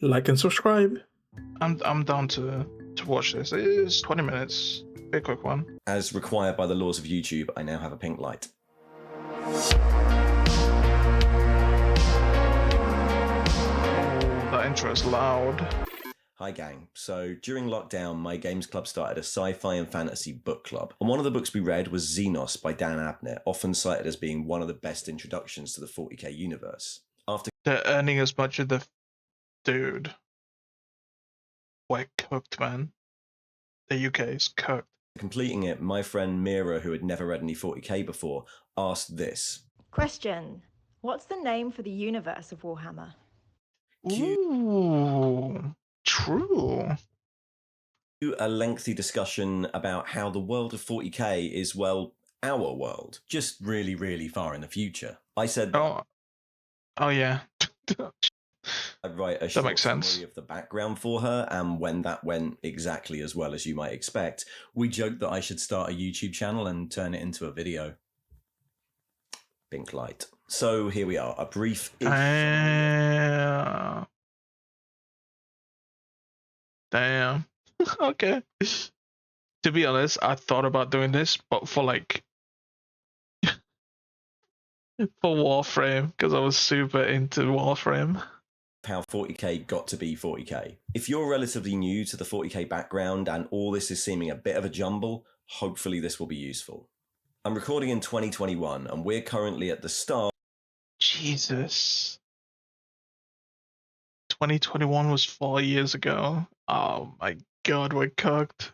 Like and subscribe. I'm down to watch this. It's 20 minutes. Be a quick one. As required by the laws of YouTube, I now have a pink light. Oh, that intro is loud. Hi gang. So during lockdown, my games club started a sci-fi and fantasy book club. And one of the books we read was Xenos by Dan Abnett, often cited as being one of the best introductions to the 40k universe. After They're earning as much as the dude. We're cooked, man. The UK is cooked. completing it, my friend Mira, who had never read any 40k before, asked this. Question. What's the name for the universe of Warhammer? Ooh, true. A lengthy discussion about how the world of 40k is, well, our world, just really, really far in the future. I said, Oh yeah. I'd write a short summary of the background for her, and when that went exactly as well as you might expect, we joked that I should start a YouTube channel and turn it into a video. Pink light. So here we are, a brief Damn. Okay. To be honest, I thought about doing this, but for like for Warframe, because I was super into Warframe. How 40k got to be 40k. If you're relatively new to the 40k background and all this is seeming a bit of a jumble, hopefully this will be useful. I'm recording in 2021 and we're currently at the start. Jesus. 2021 was 4 years ago. Oh my god, we're cooked.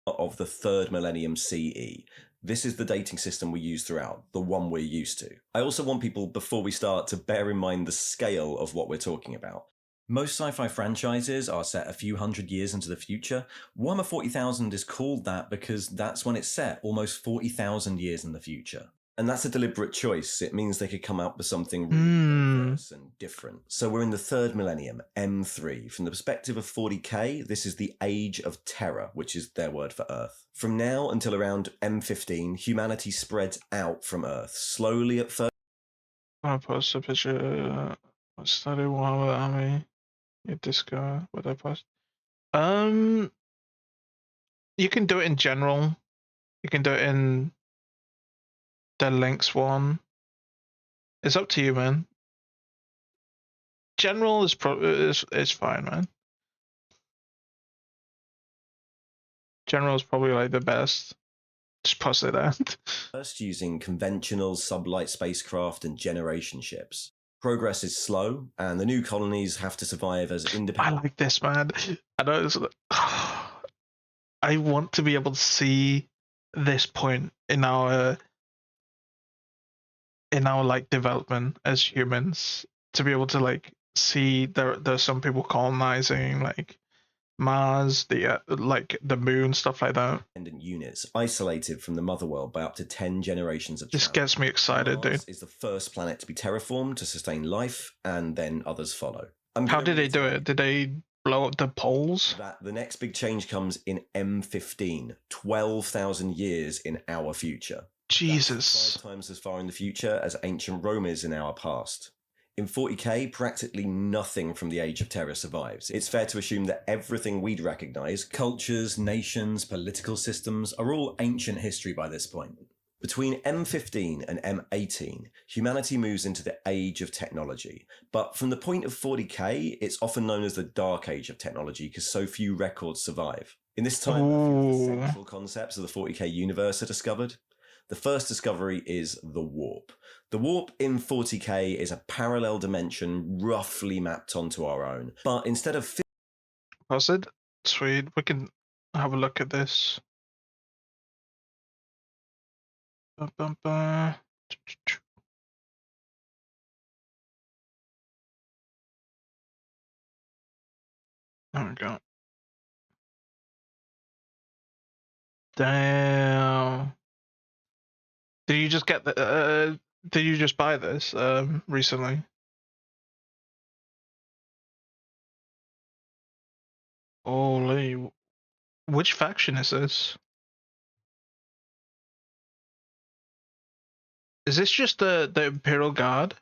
Of the third millennium CE. This is the dating system we use throughout, the one we're used to. I also want people, before we start, to bear in mind the scale of what we're talking about. Most sci-fi franchises are set a few hundred years into the future. Warhammer 40,000 is called that because that's when it's set, almost 40,000 years in the future. And that's a deliberate choice. It means they could come out with something really diverse and different. So we're in the third millennium, M3. From the perspective of 40k, this is the Age of Terror, which is their word for Earth. From now until around M15, humanity spreads out from Earth, slowly at first. I'm gonna post a picture. Study Warhammer Army. Your disco. What I post? You can do it in general. You can do it in the links one. It's up to you, man. General is is fine, man. General is probably like the best. Just post it out. First using conventional sublight spacecraft and generation ships. Progress is slow, and the new colonies have to survive as independent. I like this, man. I know it's, I want to be able to see this point in our like development as humans, to be able to like see there's some people colonizing like Mars, the like the moon, stuff like that. Units isolated from the mother world by up to 10 generations of This travel. gets me excited, Mars dude. is the first planet to be terraformed to sustain life, and then others follow. How did they do it? Did they blow up the poles? That the next big change comes in M15, 12,000 years in our future. Jesus. That's 5 times as far in the future as ancient Rome is in our past. In 40k, practically nothing from the Age of Terror survives. It's fair to assume that everything we'd recognise, cultures, nations, political systems, are all ancient history by this point. Between M15 and M18, humanity moves into the Age of Technology. But from the point of 40k, it's often known as the Dark Age of Technology because so few records survive. In this time, a few of the central concepts of the 40k universe are discovered. The first discovery is the warp. The warp in 40k is a parallel dimension roughly mapped onto our own. But instead of... Was it? Sweet. We can have a look at this. There we go. Damn. Did you just get the? Did you just buy this recently? Holy! Which faction is this? Is this just the Imperial Guard?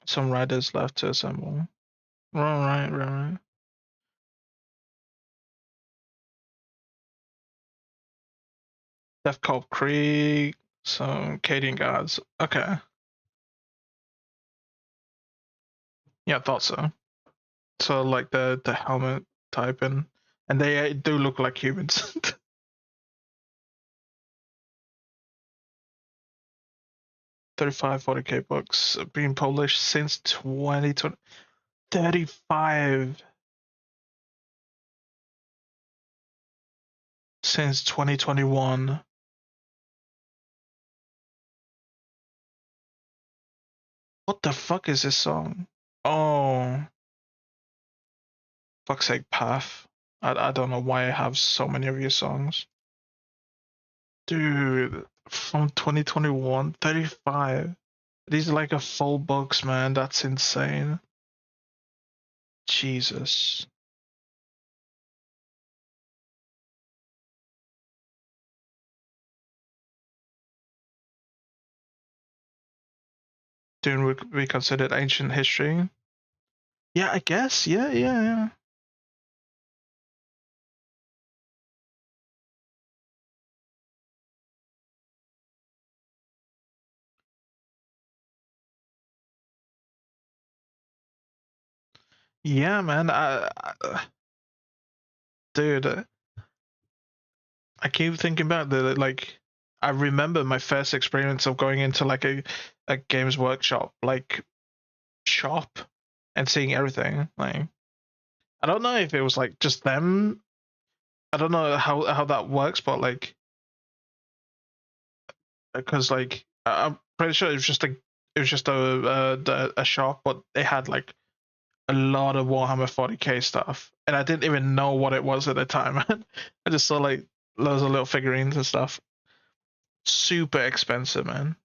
Some riders left to assemble. Right. Death Cop Creek, some Cadian guards. Okay. Yeah, I thought so. So like the helmet type and they do look like humans. 35, 40K books being published since 2020. 35 since 2021. What the fuck is this song? Oh, fuck's sake, Path. I don't know why I have so many of your songs. Dude, from 2021, 35. These are like a full books, man. That's insane. Jesus. Dune would be considered ancient history. Yeah, I guess. Yeah. Yeah, man. Dude, I keep thinking about the like. I remember my first experience of going into like a games workshop like shop and seeing everything. Like, I don't know if it was like just them. I don't know how that works, but like, because like I'm pretty sure it was just a shop, but they had like a lot of Warhammer 40K stuff, and I didn't even know what it was at the time. I just saw like loads of little figurines and stuff. Super expensive, man.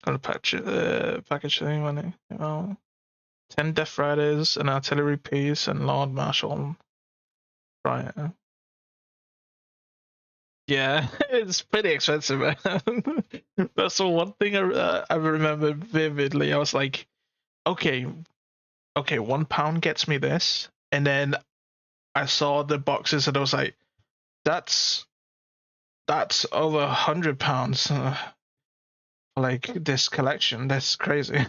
Got a package thing money. Well, 10 Death Riders, an artillery piece, and Lord Marshal. Right. Yeah, it's pretty expensive, man. That's the one thing I remember vividly. I was like, okay, £1 gets me this, and then I saw the boxes and I was like, that's over £100 for like this collection. That's crazy.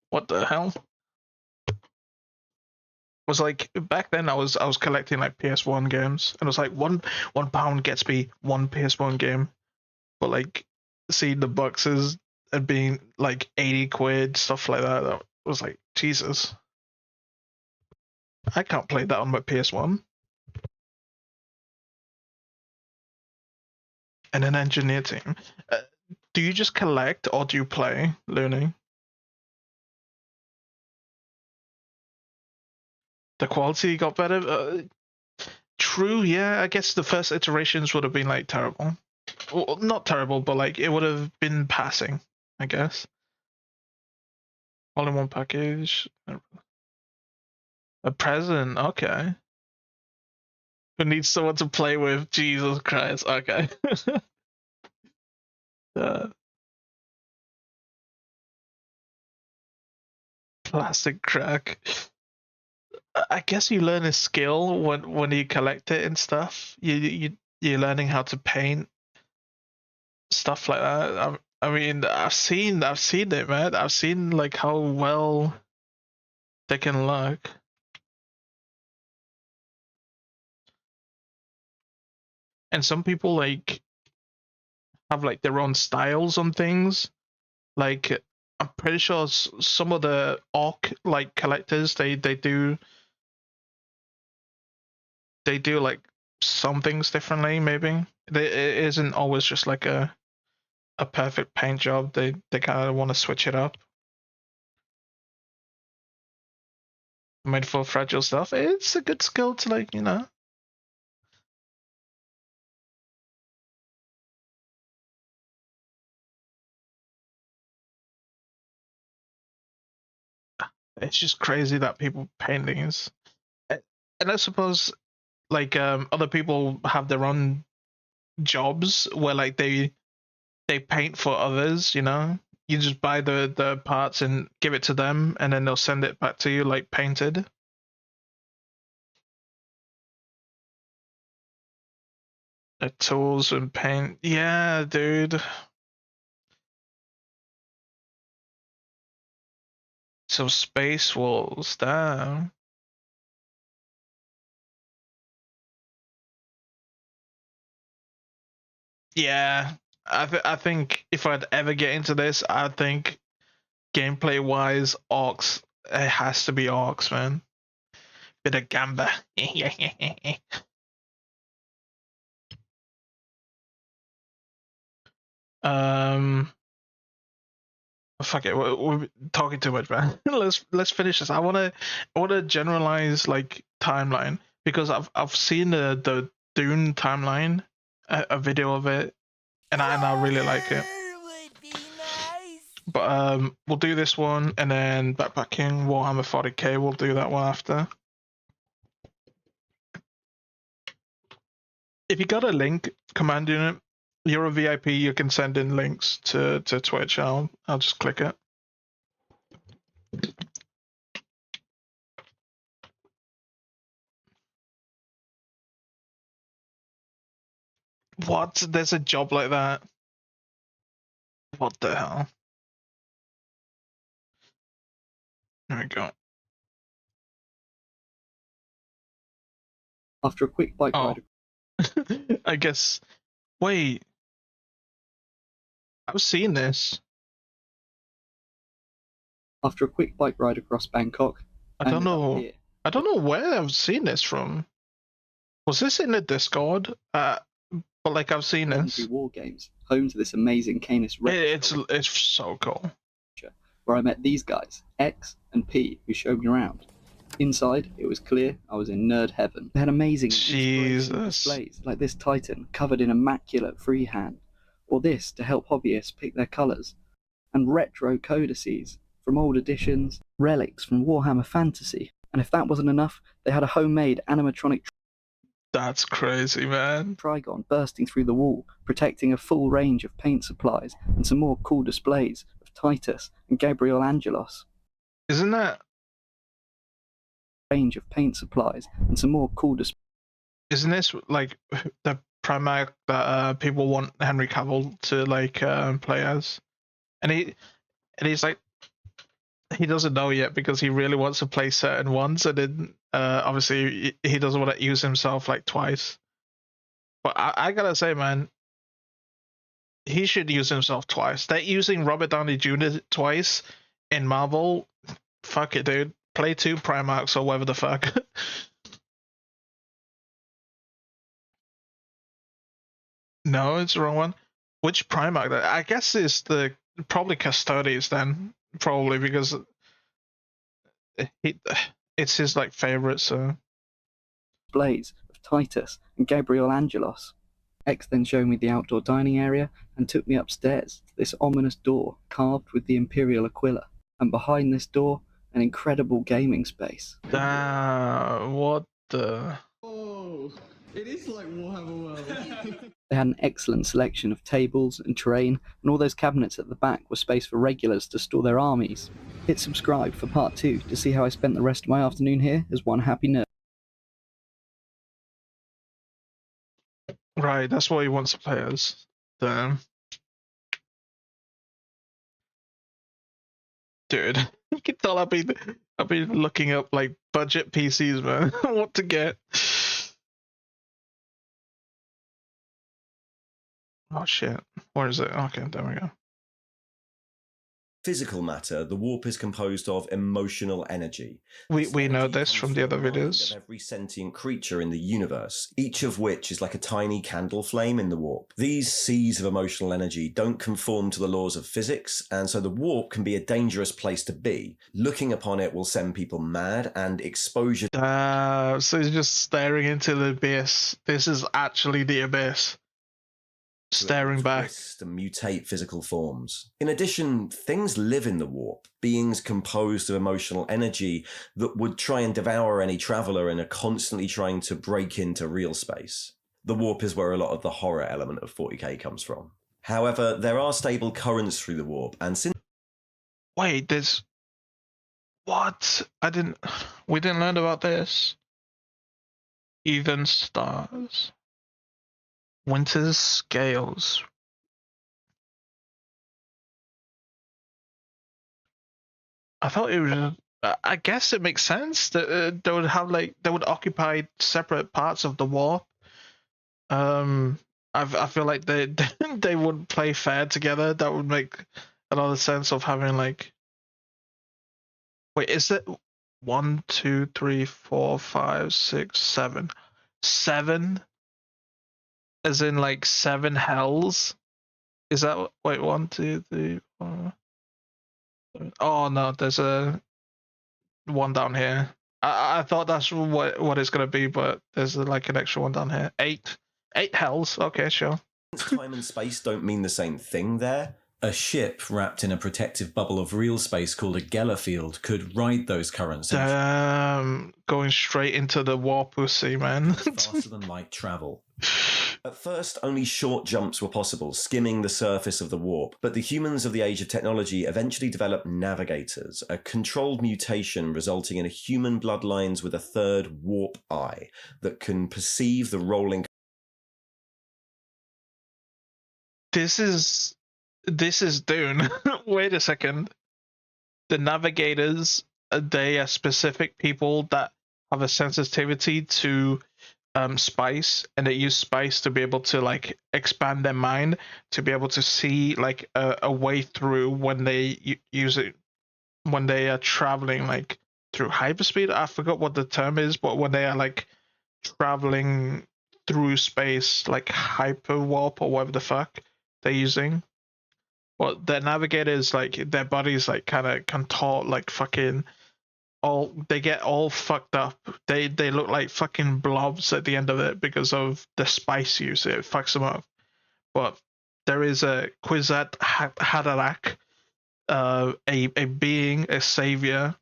What the hell? Was like back then I was collecting like PS1 games and it was like £1 gets me one PS1 game, but like seeing the boxes and being like 80 quid, stuff like that was like Jesus. I can't play that on my PS1. And an engineer team. Do you just collect or do you play, Looney? The quality got better. True, yeah. I guess the first iterations would have been like terrible. Well, not terrible, but like it would have been passing, I guess. All in one package. A present, okay. Who needs someone to play with? Jesus Christ, okay. uh, Plastic crack. I guess you learn a skill when you collect it and stuff. You're learning how to paint stuff like that. I mean, I've seen it, man. I've seen like how well they can look. And some people like have like their own styles on things. Like I'm pretty sure some of the orc like collectors they do like some things differently. Maybe it isn't always just like a perfect paint job. They kind of want to switch it up. Made for fragile stuff. It's a good skill to like It's just crazy that people paint things. And I suppose like other people have their own jobs where like they paint for others, you know? You just buy the parts and give it to them, and then they'll send it back to you like painted. The tools and paint. Yeah, dude. So Space Wolves, damn. Yeah, I think if I'd ever get into this, I think gameplay wise, Orcs, it has to be Orcs, man. Bit of Gamba. Fuck it, we're talking too much, man. let's finish this. I wanna generalize like timeline, because I've seen the Dune timeline, a video of it, and I really like it. But we'll do this one, and then backpacking Warhammer 40k. We'll do that one after. If you got a link, command unit, you're a VIP. You can send in links to Twitch. I'll just click it. What? There's a job like that? What the hell? There we go. After a quick bike ride. I guess. Wait. I've seen this. After a quick bike ride across Bangkok. I don't know. I don't know where I've seen this from. Was this in the Discord? But like I've seen this. War games, home to this amazing Canis Rex. It's so cool. Where I met these guys, X and P, who showed me around. Inside, it was clear I was in nerd heaven. They had amazing displays, like this Titan covered in immaculate freehand, or this to help hobbyists pick their colours, and retro codices from old editions, relics from Warhammer Fantasy. And if that wasn't enough, they had a homemade animatronic. That's crazy, man. Trigon bursting through the wall, protecting a full range of paint supplies, and some more cool displays of Titus and Gabriel Angelos. Isn't that range of paint supplies and some more cool displays? Isn't this like the Primarch that people want Henry Cavill to like play as? And he's like, he doesn't know yet because he really wants to play certain ones, and then obviously he doesn't want to use himself like twice. But I gotta say, man, he should use himself twice. They're using Robert Downey Jr. twice in Marvel. Fuck it, dude. Play 2 Primarchs or whatever the fuck. No, it's the wrong one. Which Primarch? I guess it's probably Custodes then. Probably because it's his like favorite. So displays of Titus and Gabriel Angelos. X then showed me the outdoor dining area and took me upstairs to this ominous door carved with the Imperial Aquila, and behind this door an incredible gaming space. What the? Oh, it is like Warhammer World. They had an excellent selection of tables and terrain, and all those cabinets at the back were space for regulars to store their armies. Hit subscribe for part 2 to see how I spent the rest of my afternoon here as one happy nerd. Right, that's what he wants to play as. Damn. Dude, you can tell I've been looking up like budget PCs, man. What to get. Oh shit. Where is it? Okay, there we go. Physical matter, the warp is composed of emotional energy. We know this from the other videos. Of every sentient creature in the universe, each of which is like a tiny candle flame in the warp. These seas of emotional energy don't conform to the laws of physics, and so the warp can be a dangerous place to be. Looking upon it will send people mad, and exposure... So he's just staring into the abyss. This is actually the abyss. Staring back to mutate physical forms. In addition, things live in the warp, beings composed of emotional energy that would try and devour any traveler and are constantly trying to break into real space. The warp is where a lot of the horror element of 40k comes from. However, there are stable currents through the warp, and since Wait, there's what? We didn't learn about this. Even stars. Winter's scales. I thought it was. I guess it makes sense that they would have they would occupy separate parts of the warp. I feel like they they would play fair together. That would make a lot of sense of having like. Wait, is it 1, 2, 3, 4, 5, 6, 7? 7? As in like 7 hells? Is that wait 1, 2, 3, 4? Oh no, there's a one down here. I thought that's what it's gonna be, but there's like an extra one down here. 8 hells. Okay, sure. time and space don't mean the same thing there, a ship wrapped in a protective bubble of real space called a Geller field could ride those currents Damn, going straight into the warp pussy, man. faster than light travel. At first, only short jumps were possible, skimming the surface of the warp, but the humans of the Age of Technology eventually developed navigators, a controlled mutation resulting in a human bloodlines with a third warp eye that can perceive the rolling. This is Dune. Wait a second. The navigators, they are specific people that have a sensitivity to spice, and they use spice to be able to like expand their mind, to be able to see like a way through when they use it, when they are traveling like through hyperspeed. I forgot what the term is, but when they are like traveling through space, like hyperwarp or whatever the fuck they're using. But their navigators, like their bodies like kind of contort like fucking they get all fucked up. They look like fucking blobs at the end of it because of the spice use. It fucks them up. But there is a Kwisatz Haderach, a being, a savior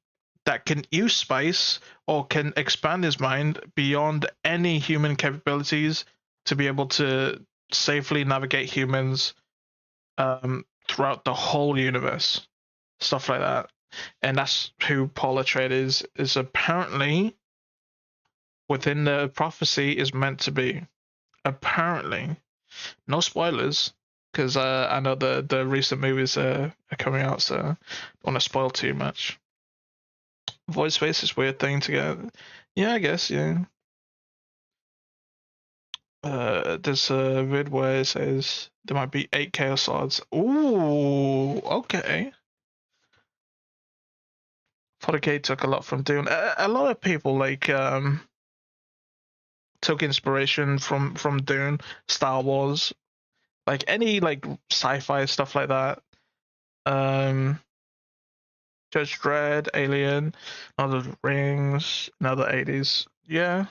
that can use spice or can expand his mind beyond any human capabilities to be able to safely navigate humans throughout the whole universe, stuff like that. And that's who Paul Atreides is apparently within the prophecy is meant to be. Apparently, no spoilers, because I know the recent movies are coming out, so I don't want to spoil too much. Void space is a weird thing to get. Yeah, I guess, yeah. There's a vid where it says there might be 8 chaos swords. Ooh, okay. 40k took a lot from Dune. A lot of people like took inspiration from Dune, Star Wars, like any like sci-fi stuff like that. Judge Dredd, Alien, Lord of the Rings, another 80s. Yeah.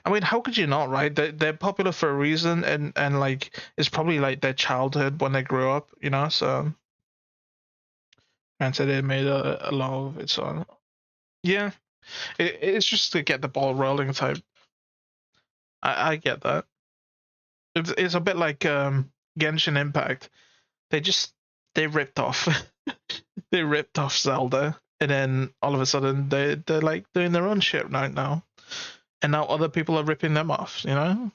I mean, how could you not, right? They're popular for a reason, and like it's probably like their childhood when they grew up, you know. So, granted, it made a lot of its own. Yeah, it's just to get the ball rolling type. I get that. It's a bit like Genshin Impact. They ripped off they ripped off Zelda, and then all of a sudden they're like doing their own shit right now. And now other people are ripping them off, you know?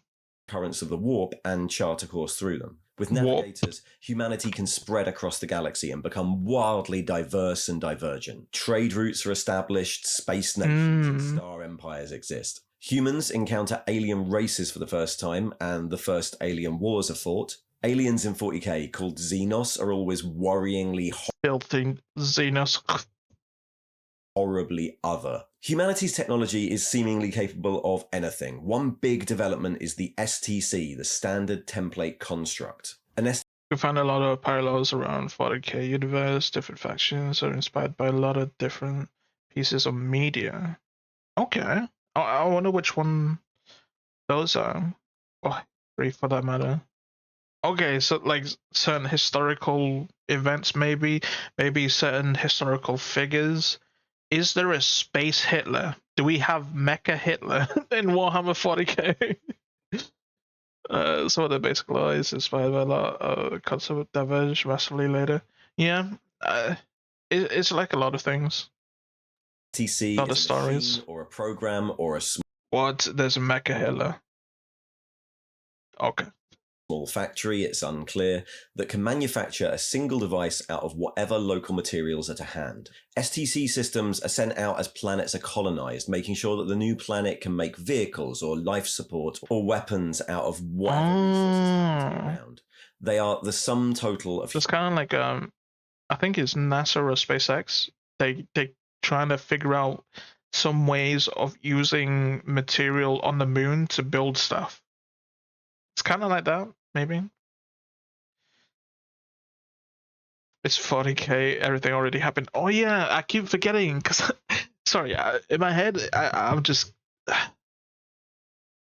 Currents of the warp and chart a course through them. With navigators, humanity can spread across the galaxy and become wildly diverse and divergent. Trade routes are established, space nations and star empires exist. Humans encounter alien races for the first time, and the first alien wars are fought. Aliens in 40k, called Xenos, are always worryingly filthy Xenos. Horribly other. Humanity's technology is seemingly capable of anything. One big development is the STC, the Standard Template Construct. We find a lot of parallels around 40k universe. Different factions are inspired by a lot of different pieces of media. Okay. I wonder which one those are. Or 3 for that matter. Okay, so like certain historical events, maybe certain historical figures. Is there a space Hitler? Do we have Mecha Hitler in Warhammer 40k? Some of the basic law is inspired by a lot of concept of diverge massively later. Yeah, it's like a lot of things. TC Lot of is a stories. machine or a program or a What? There's a mecha Hitler. Okay. small factory, it's unclear, that can manufacture a single device out of whatever local materials are to hand. STC systems are sent out as planets are colonized, making sure that the new planet can make vehicles or life support or weapons out of whatever resources happen to be around. They are the sum total of... It's kind of like I think it's NASA or SpaceX. They trying to figure out some ways of using material on the moon to build stuff. It's kind of like that, maybe. It's 40k. Everything already happened. Oh yeah, I keep forgetting because sorry, in my head, I'm just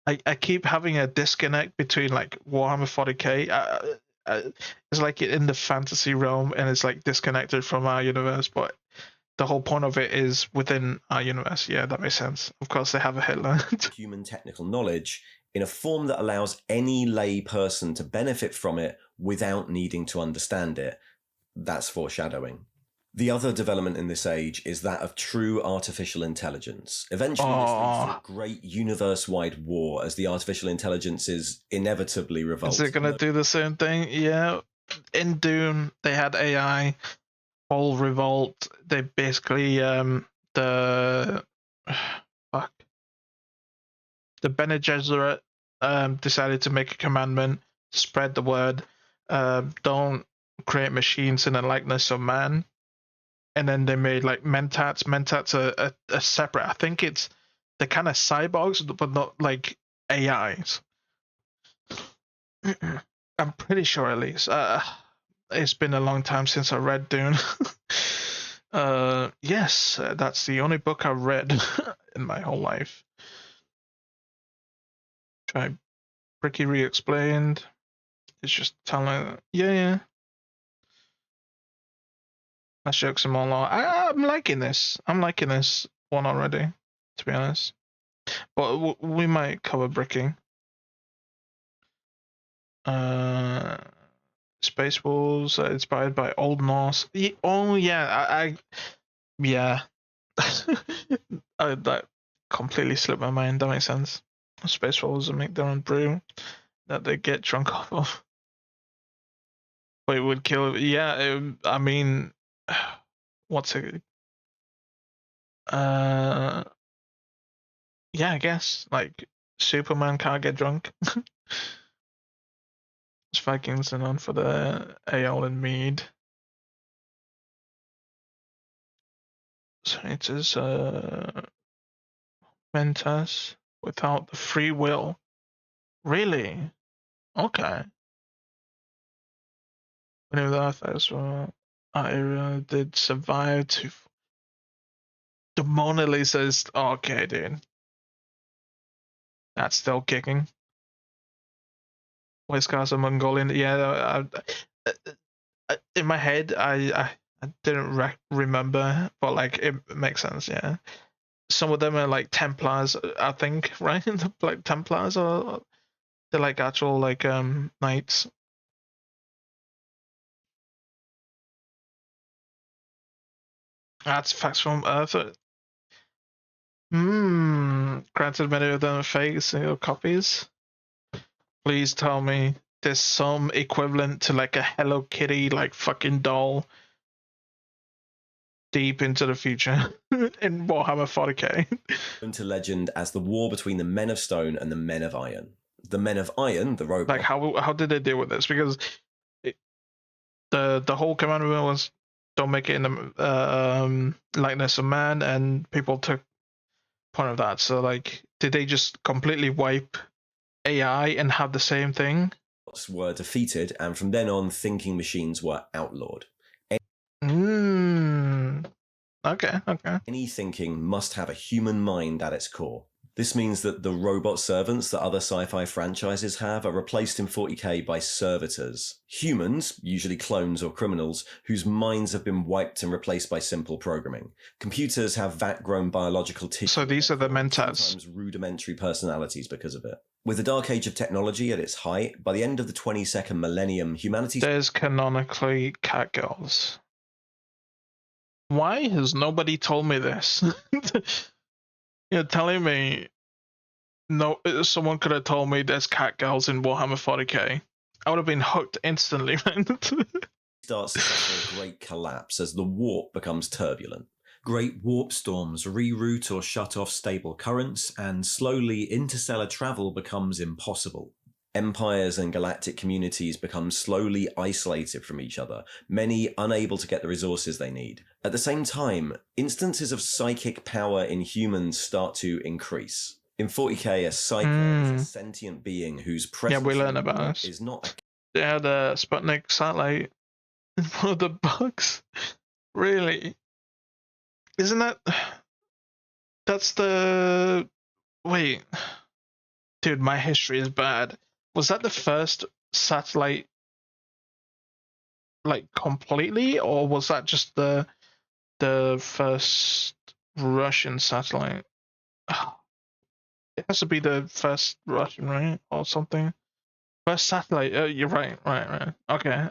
I keep having a disconnect between like Warhammer 40k. It's like in the fantasy realm and it's like disconnected from our universe, but the whole point of it is within our universe. Yeah, that makes sense. Of course, they have a Hitler. human technical knowledge in a form that allows any lay person to benefit from it without needing to understand it. That's foreshadowing. The other development in this age is that of true artificial intelligence. Eventually, this leads to a great universe-wide war as the artificial intelligences inevitably revolt. Is it going to do the same thing? Yeah. In Doom, they had AI. Whole revolt. They basically the fuck. The Bene Gesserit decided to make a commandment, spread the word, don't create machines in the likeness of man. And then they made like mentats. Mentats are separate. I think it's they're kind of cyborgs, but not like AIs. I'm pretty sure, at least. It's been a long time since I read Dune. Yes, that's the only book I've read in my whole life. Try Bricky Re-Explained. It's just telling, yeah. That's jokes and monologue. I'm liking this. I'm liking this one already, to be honest. But we might cover Bricky. Space Wolves, inspired by Old Norse. Oh yeah, yeah. That completely slipped my mind. That makes sense. Space Wolves make their own brew that they get drunk off of. But it would kill. Yeah, I mean, what's it? Yeah, I guess like Superman can't get drunk. It's Vikings and on for the ale and mead. So it is Mentas without the free will. Really? Okay. When the Earth as well, our area did survive to. The Mona Lisa is okay, dude. That's still kicking. West Coast Mongolian. Yeah, in my head, I didn't remember, but like it makes sense. Yeah, some of them are like Templars, I think, right? Like Templars, or they're like actual like knights. That's facts from Earth. Granted, many of them are fake single copies. Please tell me there's some equivalent to like a Hello Kitty like fucking doll deep into the future in Warhammer 40k. Into legend as the war between the Men of Stone and the Men of Iron. The Men of Iron, the robot. Like how did they deal with this? Because the whole commandment was don't make it in the likeness of man, and people took point of that. So like, did they just completely wipe AI and have the same thing? Were defeated, and from then on, thinking machines were outlawed. Okay. Any thinking must have a human mind at its core. This means that the robot servants that other sci-fi franchises have are replaced in 40k by servitors. Humans, usually clones or criminals, whose minds have been wiped and replaced by simple programming. Computers have vat-grown biological tissue. So these are the mentats. Sometimes rudimentary personalities because of it. With the dark age of technology at its height, by the end of the 22nd millennium, humanity... There's canonically cat girls. Why has nobody told me this? You're telling me no? Someone could have told me there's cat girls in Warhammer 40k. I would have been hooked instantly, man. Starts to suffer a great collapse as the warp becomes turbulent. Great warp storms reroute or shut off stable currents, and slowly interstellar travel becomes impossible. Empires and galactic communities become slowly isolated from each other, many unable to get the resources they need. At the same time, instances of psychic power in humans start to increase. In 40k, a psyker is a sentient being whose presence we learn about this. Is not... They had a Sputnik satellite in one of the books. Really? Isn't that... That's the... Wait. Dude, my history is bad. Was that the first satellite, like, completely, or was that just the first Russian satellite? It has to be the first Russian, right, or something. First satellite. You're right. Okay.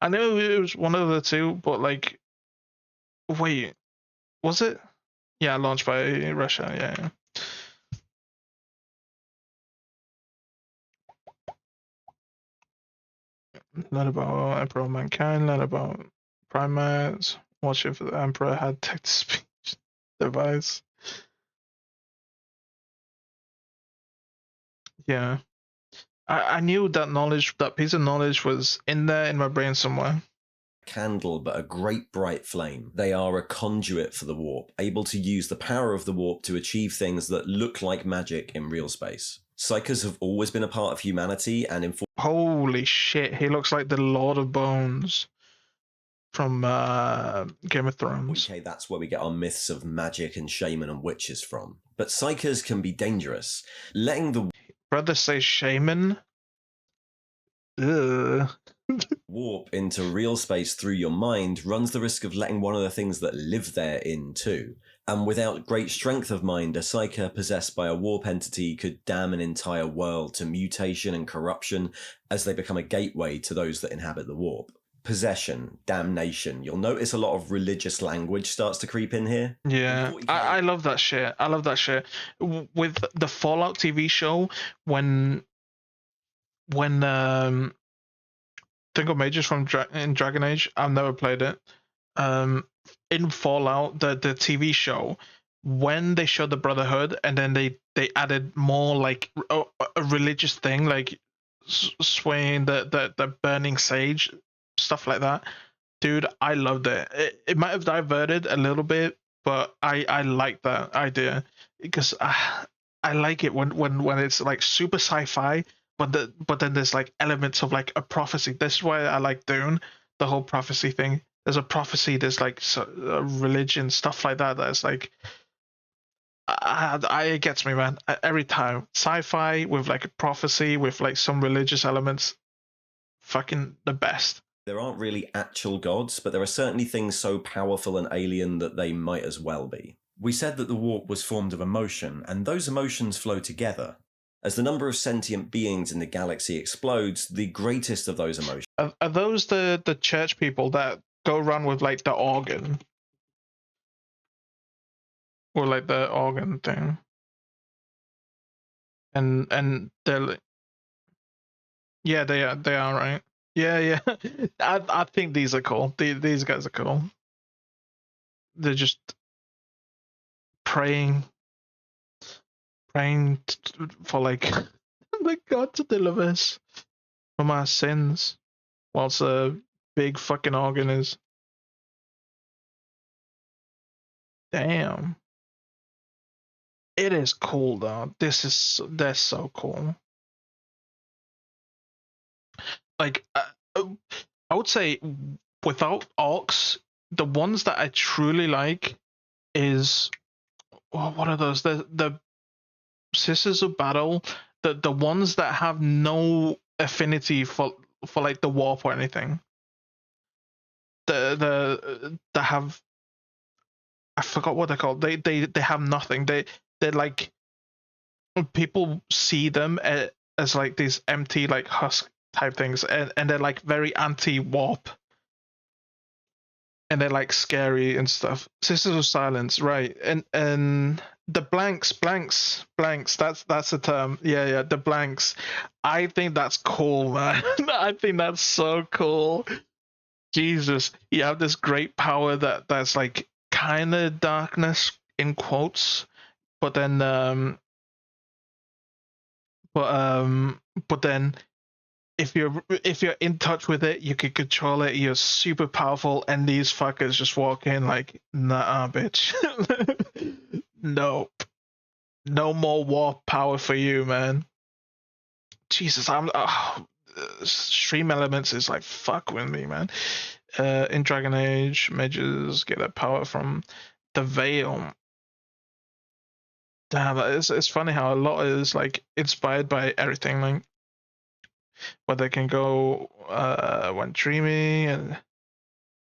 I know it was one of the two, but like, wait, was it? Yeah, launched by Russia. Yeah. Learn about Emperor of Mankind, learn about primates, watch if the Emperor had text-to-speech device. Yeah. I knew that knowledge, that piece of knowledge was in there in my brain somewhere. Candle, but a great bright flame. They are a conduit for the warp, able to use the power of the warp to achieve things that look like magic in real space. Psykers have always been a part of humanity, and in... Holy shit, he looks like the Lord of Bones from Game of Thrones. Okay, that's where we get our myths of magic and shaman and witches from. But psykers can be dangerous. Letting the... Brother say shaman? Ugh. warp into real space through your mind runs the risk of letting one of the things that live there in too. And without great strength of mind, a psyker possessed by a warp entity could damn an entire world to mutation and corruption as they become a gateway to those that inhabit the warp. Possession, damnation. You'll notice a lot of religious language starts to creep in here. Yeah, I love that shit. I love that shit. With the Fallout TV show, when think of Mages from in Dragon Age. I've never played it. In Fallout, the TV show, when they showed the Brotherhood, and then they added more like a religious thing, like swaying the burning sage, stuff like that. Dude, I loved it. It might have diverted a little bit, but I like that idea because I like it when it's like super sci-fi. But then there's like elements of like a prophecy. This is why I like Dune, the whole prophecy thing. There's a prophecy, there's like religion, stuff like that. That's like, it gets me, man. Every time sci-fi with like a prophecy with like some religious elements, fucking the best. There aren't really actual gods, but there are certainly things so powerful and alien that they might as well be. We said that the warp was formed of emotion, and those emotions flow together. As the number of sentient beings in the galaxy explodes, the greatest of those emotions... Are those the church people that go around with like the organ? Or like the organ thing? And they're like... Yeah, they are, right? Yeah. I think these are cool. These guys are cool. They're just praying for like God to deliver us from our sins, whilst a big fucking organ is. Damn. It is cool though. They're so cool. Like I would say without orcs, the ones that I truly like is what are those? The Sisters of Battle, the ones that have no affinity for like the warp or anything. That have, I forgot what they're called. They have nothing. They're like, people see them as like these empty like husk type things, and they're like very anti-warp, and they're like scary and stuff. Sisters of Silence, right? And the blanks. That's the term. Yeah, the blanks. I think that's cool, man. I think that's so cool. Jesus, you have this great power that's like kind of darkness in quotes, but then but then if you're in touch with it, you can control it. You're super powerful, and these fuckers just walk in like, nah, bitch. Nope, no more warp power for you, man. Jesus, Stream Elements is like fuck with me, man. In Dragon Age, mages get their power from the Veil. Damn, it's funny how a lot is like inspired by everything, like where they can go when dreaming, and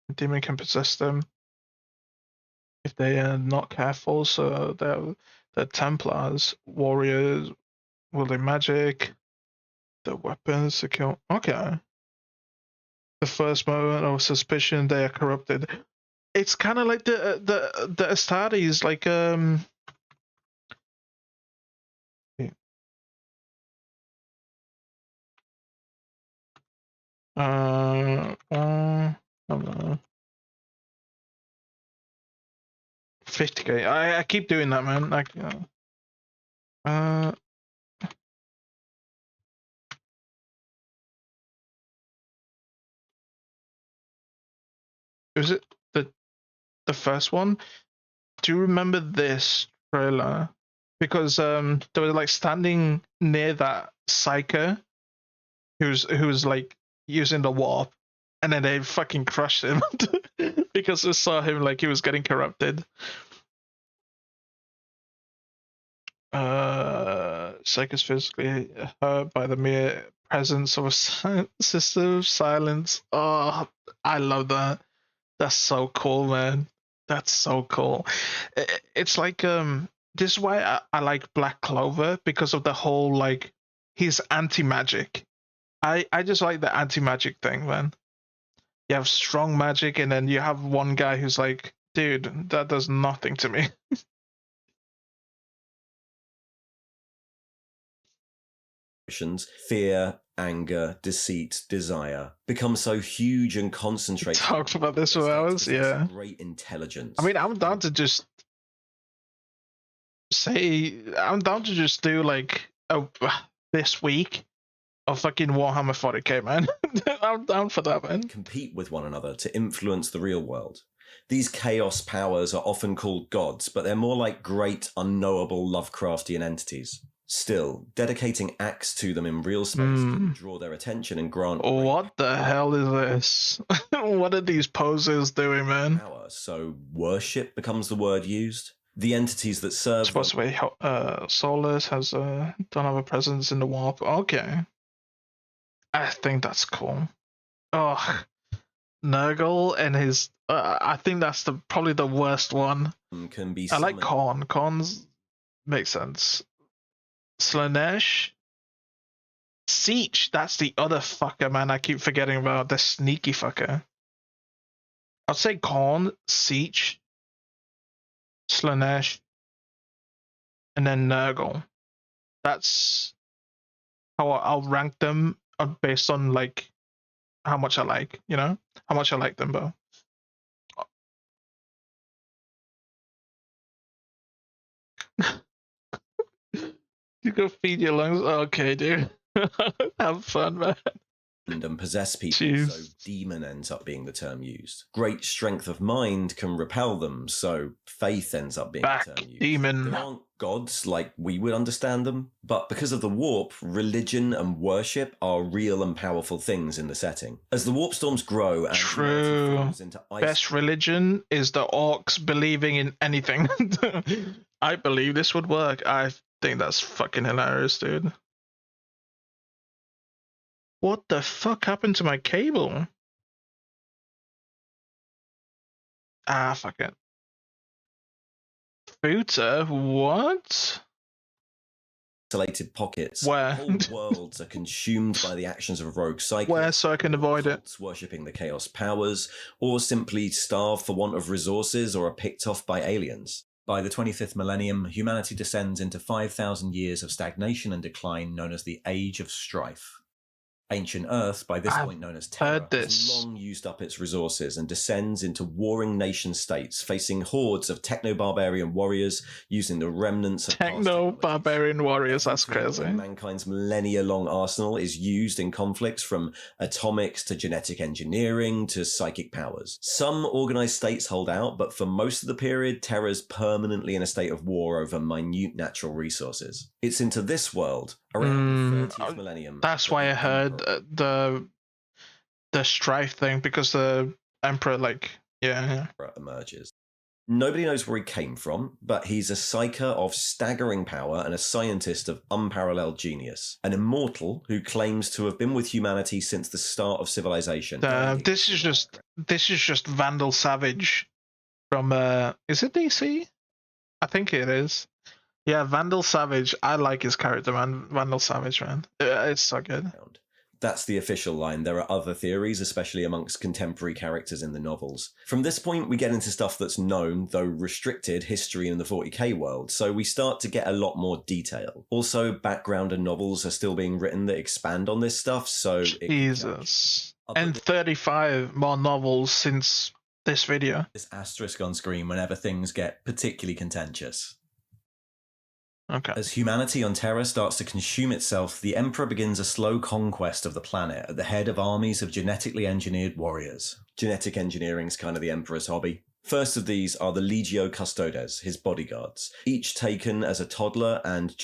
a demon can possess them if they are not careful. So they're Templars, warriors, wielding magic, the weapons to kill. Okay. The first moment of suspicion, they are corrupted. It's kind of like the Astartes, like I don't know. 50k. I keep doing that, man. Like, is it the first one? Do you remember this trailer? Because they were like standing near that psyker who was like using the warp, and then they fucking crushed him because they saw him like he was getting corrupted. Psych is physically hurt by the mere presence of a sister of silence. Oh, I love that. That's so cool, man. That's so cool. It's like this is why I like Black Clover, because of the whole like he's anti-magic. I just like the anti-magic thing, man. You have strong magic, and then you have one guy who's like, dude, that does nothing to me. Fear, anger, deceit, desire become so huge and concentrated. Talked about this for hours, yeah. Great intelligence. I mean, I'm down to just do like this week of fucking Warhammer 40k, man. I'm down for that, man. Compete with one another to influence the real world. These chaos powers are often called gods, but they're more like great, unknowable Lovecraftian entities. Still, dedicating acts to them in real space can draw their attention and grant... What the hell is this? What are these poses doing, man? Power, so worship becomes the word used. The entities that serve... Supposed to be Solus don't have a presence in the warp. Okay. I think that's cool. Oh, Nurgle and his... I think that's probably the worst one. Can be I like Khorne. Khorne's makes sense. Slanesh, Siege, that's the other fucker, man. I keep forgetting about the sneaky fucker. I'd say Khorne, Siege, Slanesh, and then Nurgle. That's how I'll rank them based on like how much I like, you know, how much I like them, bro. You go feed your lungs. Okay, dude. Have fun, man. And possess people, so demon ends up being the term used. Great strength of mind can repel them, so faith ends up being the term used. Demon. There aren't gods like we would understand them, but because of the warp, religion and worship are real and powerful things in the setting. As the warp storms grow and true, best religion is the orcs believing in anything. I believe this would work. think that's fucking hilarious, dude. What the fuck happened to my cable? Ah, fuck it. Futa? What? Isolated pockets. Where? Whole worlds are consumed by the actions of rogue cyclists. Where, so I can avoid it? Worshipping the chaos powers, or simply starve for want of resources or are picked off by aliens. By the 25th millennium, humanity descends into 5,000 years of stagnation and decline known as the Age of Strife. Ancient Earth, by this point known as Terra, has long used up its resources and descends into warring nation-states, facing hordes of techno-barbarian warriors using the remnants of techno-barbarian warriors, that's crazy. Mankind's millennia-long arsenal is used in conflicts from atomics to genetic engineering to psychic powers. Some organized states hold out, but for most of the period, Terra's permanently in a state of war over minute natural resources. It's into this world, around the 30th millennium. That's why I heard the strife thing, because the emperor, like, yeah. emerges. Nobody knows where he came from, but he's a psyker of staggering power and a scientist of unparalleled genius. An immortal who claims to have been with humanity since the start of civilization. This is just Vandal Savage from is it DC? I think it is. Yeah, Vandal Savage. I like his character, man. Vandal Savage, man. It's so good. That's the official line. There are other theories, especially amongst contemporary characters in the novels. From this point, we get into stuff that's known, though restricted, history in the 40k world, so we start to get a lot more detail. Also, background and novels are still being written that expand on this stuff, so... Jesus. And 35 more novels since this video. This asterisk on screen whenever things get particularly contentious. Okay. As humanity on Terra starts to consume itself, the Emperor begins a slow conquest of the planet at the head of armies of genetically engineered warriors. Genetic engineering's kind of the Emperor's hobby. First of these are the Legio Custodes, his bodyguards, each taken as a toddler and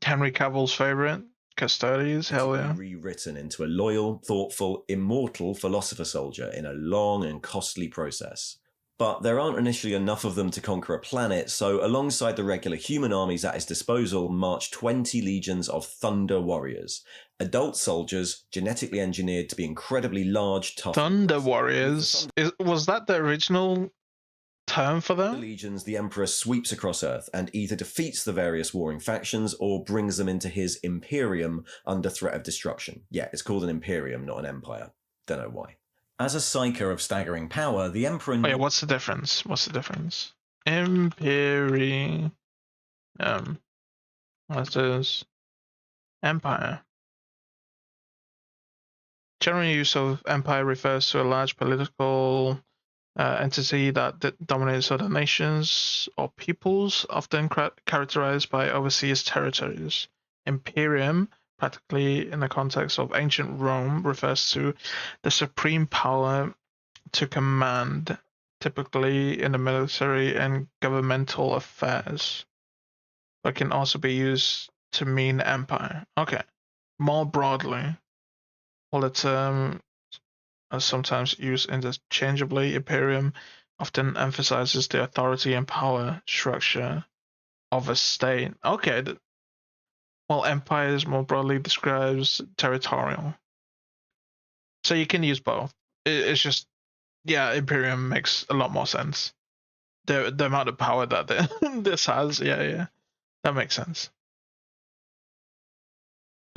Henry Cavill's favorite, Custodes, hell yeah. Rewritten into a loyal, thoughtful, immortal philosopher soldier in a long and costly process. But there aren't initially enough of them to conquer a planet, so alongside the regular human armies at his disposal march 20 legions of Thunder Warriors. Adult soldiers, genetically engineered to be incredibly large, tough... Thunder Warriors? Was that the original term for them? The legions, the Emperor sweeps across Earth and either defeats the various warring factions or brings them into his Imperium under threat of destruction. Yeah, it's called an Imperium, not an Empire. Don't know why. As a psyker of staggering power, the Emperor... Oh yeah, what's the difference? What's the difference? Imperium. What's this? Empire. General use of empire refers to a large political entity that dominates other nations or peoples, often characterized by overseas territories. Imperium, practically in the context of ancient Rome, refers to the supreme power to command, typically in the military and governmental affairs, but can also be used to mean empire. Okay. More broadly, while the term is sometimes used interchangeably, Imperium often emphasizes the authority and power structure of a state. Okay. While empires more broadly describes territorial. So you can use both. It's just, yeah, Imperium makes a lot more sense. The amount of power that this has, yeah, that makes sense.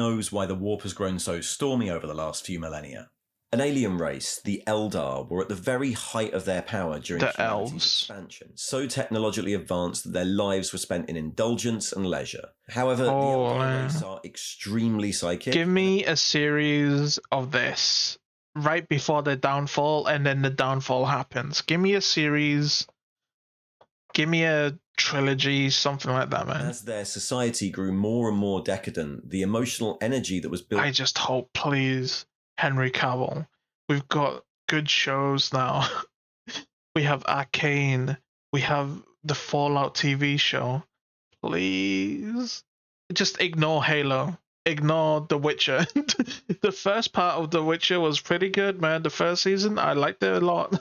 Knows why the warp has grown so stormy over the last few millennia. An alien race, the Eldar, were at the very height of their power during humanity's expansion, so technologically advanced that their lives were spent in indulgence and leisure. However, the Eldar race are extremely psychic. Give me a series of this right before the downfall, and then the downfall happens. Give me a series. Give me a trilogy, something like that, man. As their society grew more and more decadent, the emotional energy that was built... I just hope, please, Henry Cavill. We've got good shows now. We have Arcane. We have the Fallout TV show. Please. Just ignore Halo. Ignore The Witcher. The first part of The Witcher was pretty good, man. The first season, I liked it a lot.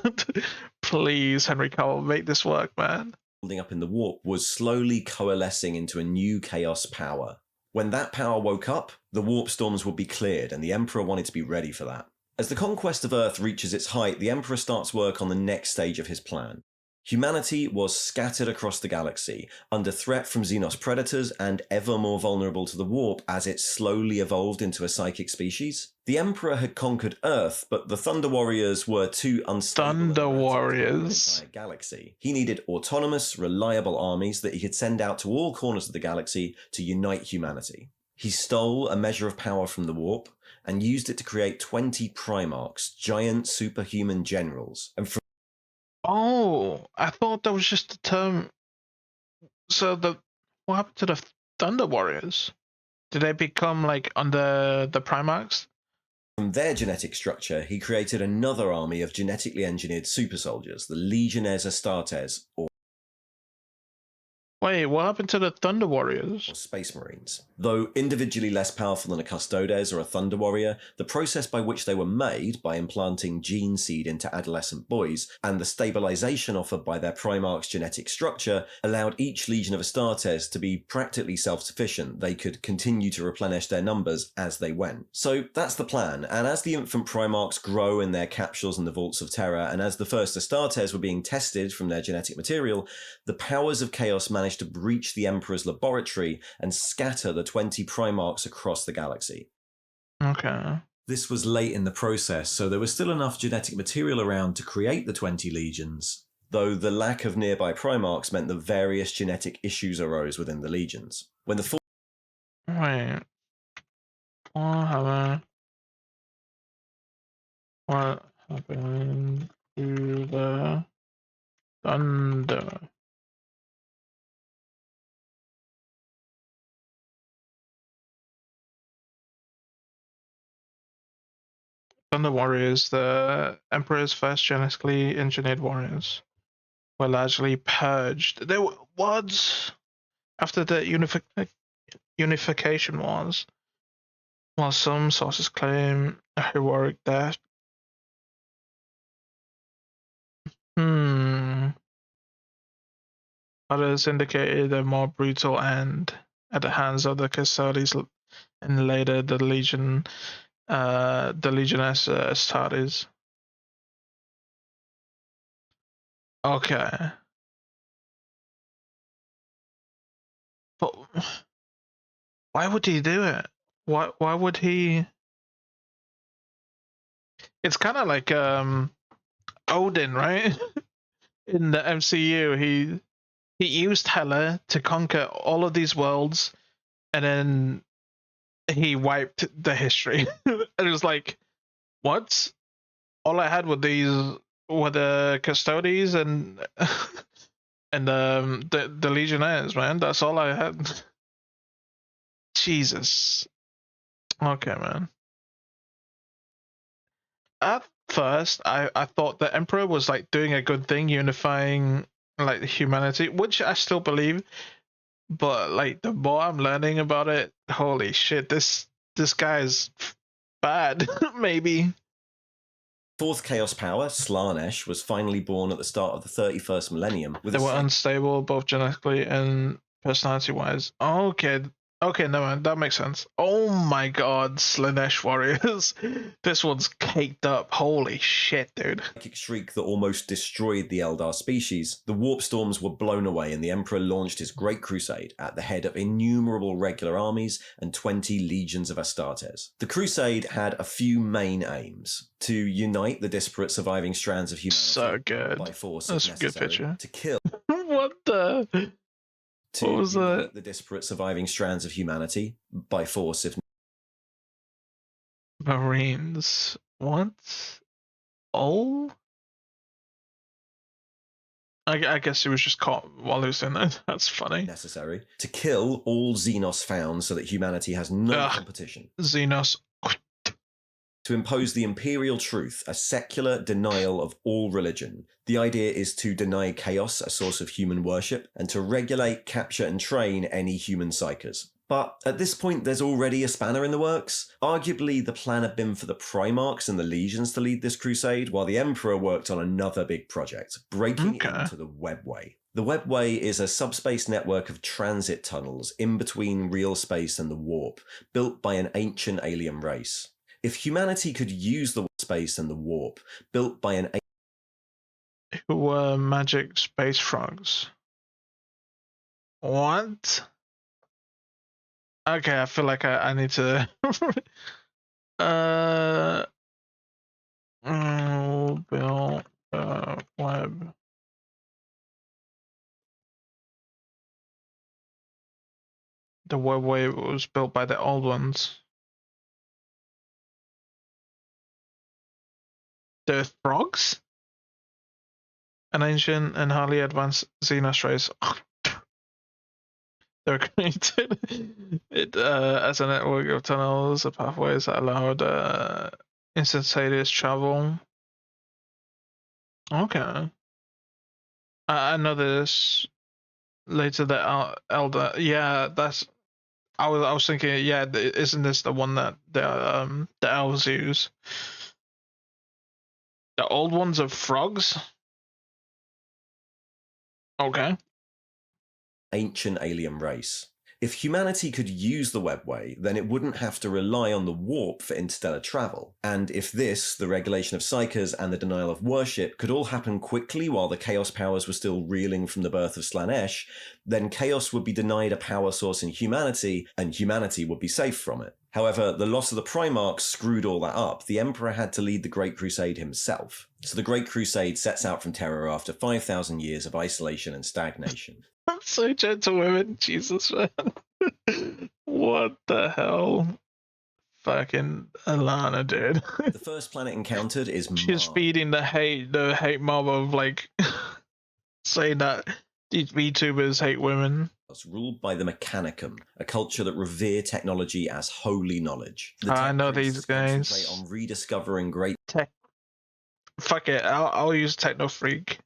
Please, Henry Cavill, make this work, man. building up in the warp was slowly coalescing into a new chaos power. When that power woke up, the warp storms would be cleared, and the Emperor wanted to be ready for that. As the conquest of Earth reaches its height, the Emperor starts work on the next stage of his plan. Humanity was scattered across the galaxy, under threat from Xenos predators and ever more vulnerable to the warp as it slowly evolved into a psychic species. The Emperor had conquered Earth, but the Thunder Warriors were too unstable Thunder and erratic to cover the Warriors. entire galaxy. He needed autonomous, reliable armies that he could send out to all corners of the galaxy to unite humanity. He stole a measure of power from the warp and used it to create 20 Primarchs, giant superhuman generals, and from Oh, I thought that was just the term. So what happened to the Thunder Warriors? Did they become like under the Primarchs? their genetic structure, he created another army of genetically engineered super soldiers, the Legiones Astartes, or Wait, what happened to the Thunder Warriors? Space Marines. Though individually less powerful than a Custodes or a Thunder Warrior, the process by which they were made, by implanting gene seed into adolescent boys, and the stabilization offered by their Primarch's genetic structure, allowed each Legion of Astartes to be practically self-sufficient. They could continue to replenish their numbers as they went. So that's the plan, and as the infant Primarchs grow in their capsules in the Vaults of Terror, and as the first Astartes were being tested from their genetic material, the powers of chaos managed to breach the Emperor's laboratory and scatter the 20 Primarchs across the galaxy. Okay. This was late in the process, so there was still enough genetic material around to create the 20 legions, though the lack of nearby Primarchs meant that various genetic issues arose within the legions. When the Wait. Warhammer. What happened to the Thunder? Thunder Warriors, the Emperor's first genetically engineered warriors, were largely purged. They were what? After the unification wars, while some sources claim a heroic death. Others indicated a more brutal end at the hands of the Custodes and later the Legiones Astartes. Okay. But why would he do it? Why would he? It's kind of like Odin, right? In the MCU, he used Hela to conquer all of these worlds, and then he wiped the history. And it was like, what? All I had were the Custodes and and the Legionnaires, man. That's all I had. Jesus. Okay, man. At first, I thought the Emperor was like doing a good thing, unifying like humanity, which I still believe. But like the more I'm learning about it, holy shit, this guy's bad. Maybe. fourth chaos power, Slanesh, was finally born at the start of the 31st millennium. They were unstable both genetically and personality-wise. Okay, no man, that makes sense. Oh my god, Slanesh warriors. This one's caked up. Holy shit, dude. Psychic shriek that almost destroyed the Eldar species. The warp storms were blown away and the Emperor launched his Great Crusade at the head of innumerable regular armies and 20 legions of Astartes. The crusade had a few main aims: to unite the disparate surviving strands of humanity So good. by force That's if a good necessary, picture. to kill What the? to What was unite that? the disparate surviving strands of humanity by force if Marines. What? Oh? I guess he was just caught while he was in there. That's funny. necessary, to kill all Xenos found so that humanity has no Ugh. competition. Xenos. To impose the imperial truth, a secular denial of all religion. The idea is to deny chaos, a source of human worship, and to regulate, capture, and train any human psychers. But at this point, there's already a spanner in the works. Arguably, the plan had been for the Primarchs and the Legions to lead this crusade, while the Emperor worked on another big project, breaking Okay. into the Webway. The webway is a subspace network of transit tunnels in between real space and the warp, built by an ancient alien race. If humanity could use the space and the warp, built by an who were magic space frogs. What? Okay, I feel like I need to build web. The webway was built by the old ones. The frogs? An ancient and highly advanced xenos race. They were created as a network of tunnels and pathways that allowed instantaneous travel. Okay. I know this. Later, the elder. Yeah, that's. I was thinking. Yeah, isn't this the one that the elves use? The old ones are frogs. Okay. Ancient alien race. If humanity could use the webway, then it wouldn't have to rely on the warp for interstellar travel. And if this, the regulation of psychers, and the denial of worship could all happen quickly while the Chaos powers were still reeling from the birth of Slaanesh, then Chaos would be denied a power source in humanity, and humanity would be safe from it. However, the loss of the Primarchs screwed all that up. The Emperor had to lead the Great Crusade himself. So the Great Crusade sets out from Terra after 5,000 years of isolation and stagnation. I'm so gentle women, Jesus, man. What the hell? Fucking Alana, dude. The first planet encountered is Mars. She's feeding the hate mob of like saying that these VTubers hate women. Ruled by the Mechanicum, a culture that revere technology as holy knowledge. I know these guys. Concentrate on rediscovering great tech. Fuck it, I'll use Techno Freak.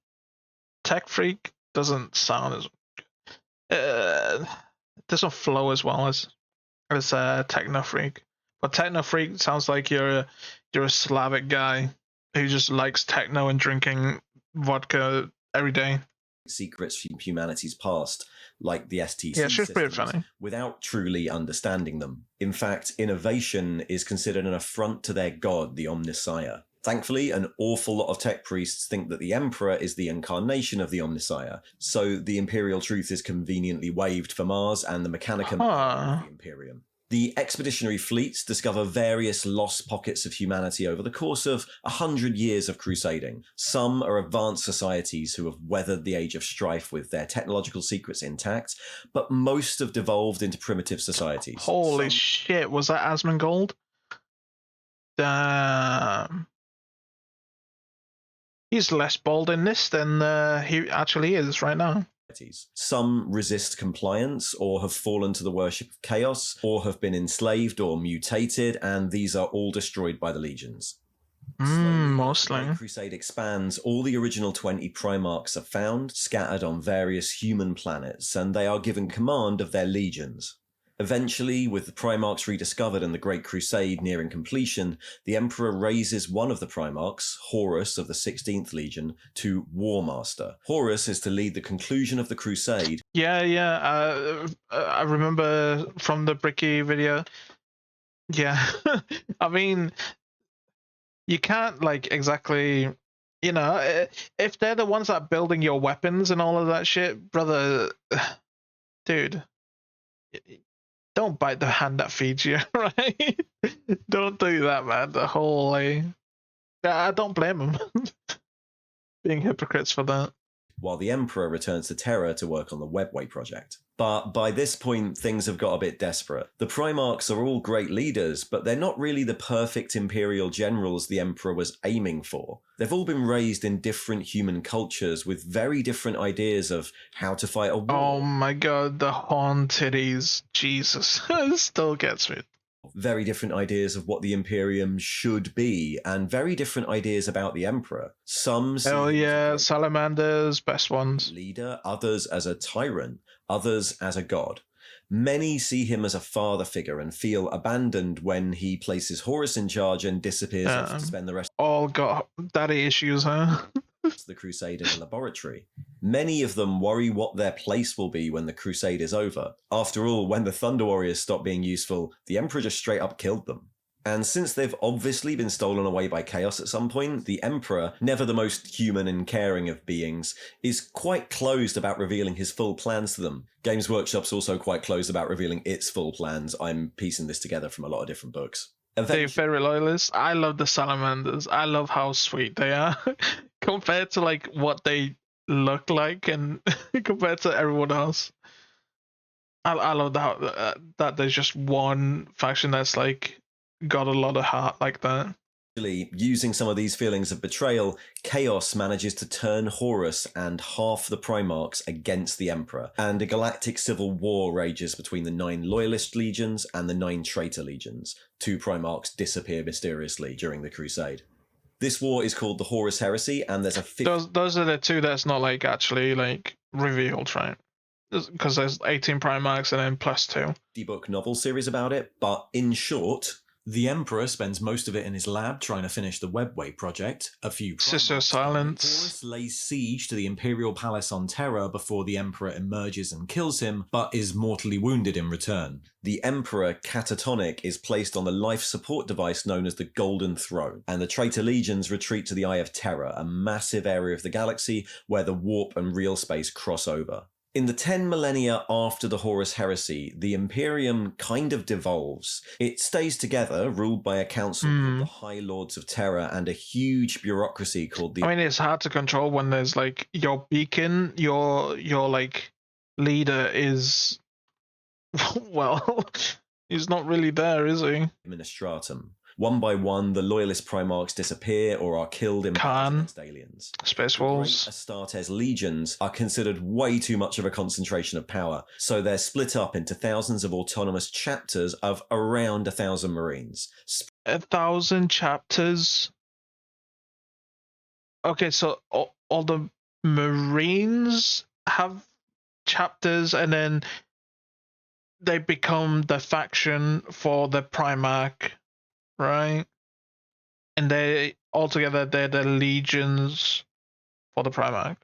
Tech Freak doesn't sound as doesn't flow as well as Techno Freak. But Techno Freak sounds like you're a Slavic guy who just likes techno and drinking vodka every day. Secrets from humanity's past, like the STC yeah, she's pretty systems, funny. without truly understanding them. In fact, innovation is considered an affront to their god, the Omnissiah. Thankfully, an awful lot of tech priests think that the Emperor is the incarnation of the Omnissiah, so the Imperial truth is conveniently waived for Mars and the Mechanicum of the Imperium. The expeditionary fleets discover various lost pockets of humanity over the course of 100 years of crusading. Some are advanced societies who have weathered the age of strife with their technological secrets intact, but most have devolved into primitive societies. Holy shit, was that Asmongold? Damn. He's less bald in this than he actually is right now. Some resist compliance or have fallen to the worship of chaos or have been enslaved or mutated, and these are all destroyed by the legions. Mostly. The Great Crusade expands. All the original 20 Primarchs are found, scattered on various human planets, and they are given command of their legions. Eventually, with the Primarchs rediscovered and the Great Crusade nearing completion, the Emperor raises one of the Primarchs, Horus of the 16th Legion, to War Master. Horus is to lead the conclusion of the Crusade. Yeah. I remember from the Bricky video. Yeah. I mean, you can't, like, exactly... You know, if they're the ones that are building your weapons and all of that shit, brother... Dude... Don't bite the hand that feeds you, right? Don't do that, man. The whole, I don't blame them. Being hypocrites for that. While the Emperor returns to Terra to work on the Webway project. But by this point, things have got a bit desperate. The Primarchs are all great leaders, but they're not really the perfect Imperial generals the Emperor was aiming for. They've all been raised in different human cultures with very different ideas of how to fight a war. Oh my god, the haunted-ies. Jesus. It still gets me. Very different ideas of what the Imperium should be, and very different ideas about the Emperor. Some see hell yeah, salamanders, best ones. Leader, others as a tyrant, others as a god. Many see him as a father figure and feel abandoned when he places Horus in charge and disappears off to spend the rest all got daddy issues, huh? of the crusade in a laboratory. Many of them worry what their place will be when the crusade is over. After all, when the Thunder Warriors stopped being useful, the Emperor just straight up killed them. And since they've obviously been stolen away by chaos at some point, the Emperor, never the most human and caring of beings, is quite closed about revealing his full plans to them. Games Workshop's also quite closed about revealing its full plans. I'm piecing this together from a lot of different books. They're very loyalist. I love the salamanders. I love how sweet they are compared to like what they look like and compared to everyone else. I love that there's just one faction that's like got a lot of heart like that. Using some of these feelings of betrayal, Chaos manages to turn Horus and half the Primarchs against the Emperor, and a galactic civil war rages between the 9 Loyalist legions and the 9 Traitor legions. 2 Primarchs disappear mysteriously during the Crusade. This war is called the Horus Heresy, and there's a those are the 2 that's not like actually like revealed, right? Because there's 18 Primarchs and then plus 2. book novel series about it, but in short, the Emperor spends most of it in his lab trying to finish the Webway project. A few Sister Silence. Horus lays siege to the Imperial Palace on Terra before the Emperor emerges and kills him, but is mortally wounded in return. The Emperor, catatonic, is placed on the life support device known as the Golden Throne, and the Traitor Legions retreat to the Eye of Terror, a massive area of the galaxy where the warp and real space cross over. In the 10 millennia after the Horus Heresy, the Imperium kind of devolves. It stays together, ruled by a council called the High Lords of Terror and a huge bureaucracy called the... I mean, it's hard to control when there's like your beacon, your like leader is, well, he's not really there, is he? Administratum. One by one, the Loyalist Primarchs disappear or are killed in battles against aliens. Space Wolves. Astartes legions are considered way too much of a concentration of power, so they're split up into thousands of autonomous chapters of around 1,000 Marines. 1,000 chapters? Okay, so all the Marines have chapters and then they become the faction for the Primarch, right? And they altogether they're the legions for the Primarch.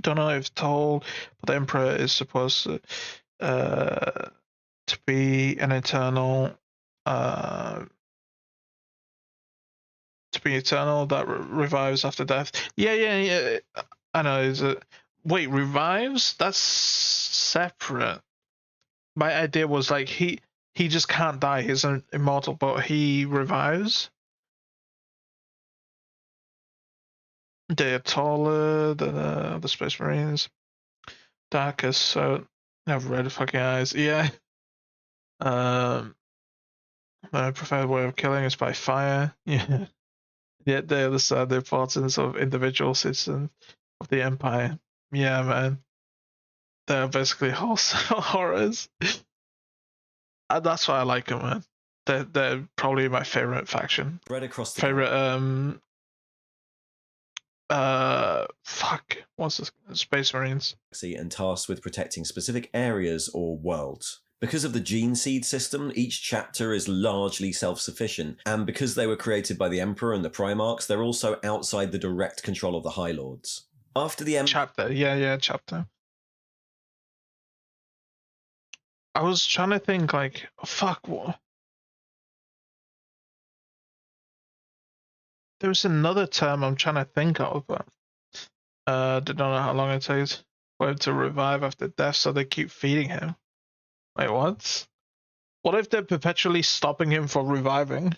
Don't know if told, but the Emperor is supposed to be an eternal, to be eternal that revives after death. Yeah. I know. Is it? Wait, revives? That's separate. My idea was like he just can't die. He's immortal, but he revives. They're taller than the Space Marines. Darker, so have red fucking eyes. Yeah. My preferred way of killing is by fire. Yeah. Yet they understand the importance of individual citizens of the Empire. Yeah, man. They're basically wholesale horrors. And that's why I like them, man. They're probably my favorite faction. Spread across the favorite what's this? Space Marines. And tasked with protecting specific areas or worlds. Because of the gene seed system, each chapter is largely self-sufficient, and because they were created by the Emperor and the Primarchs, they're also outside the direct control of the High Lords. After the chapter, yeah, chapter. I was trying to think, like, fuck, what? There's another term I'm trying to think of, but don't know how long it takes for him to revive after death, so they keep feeding him. Wait, what? What if they're perpetually stopping him from reviving?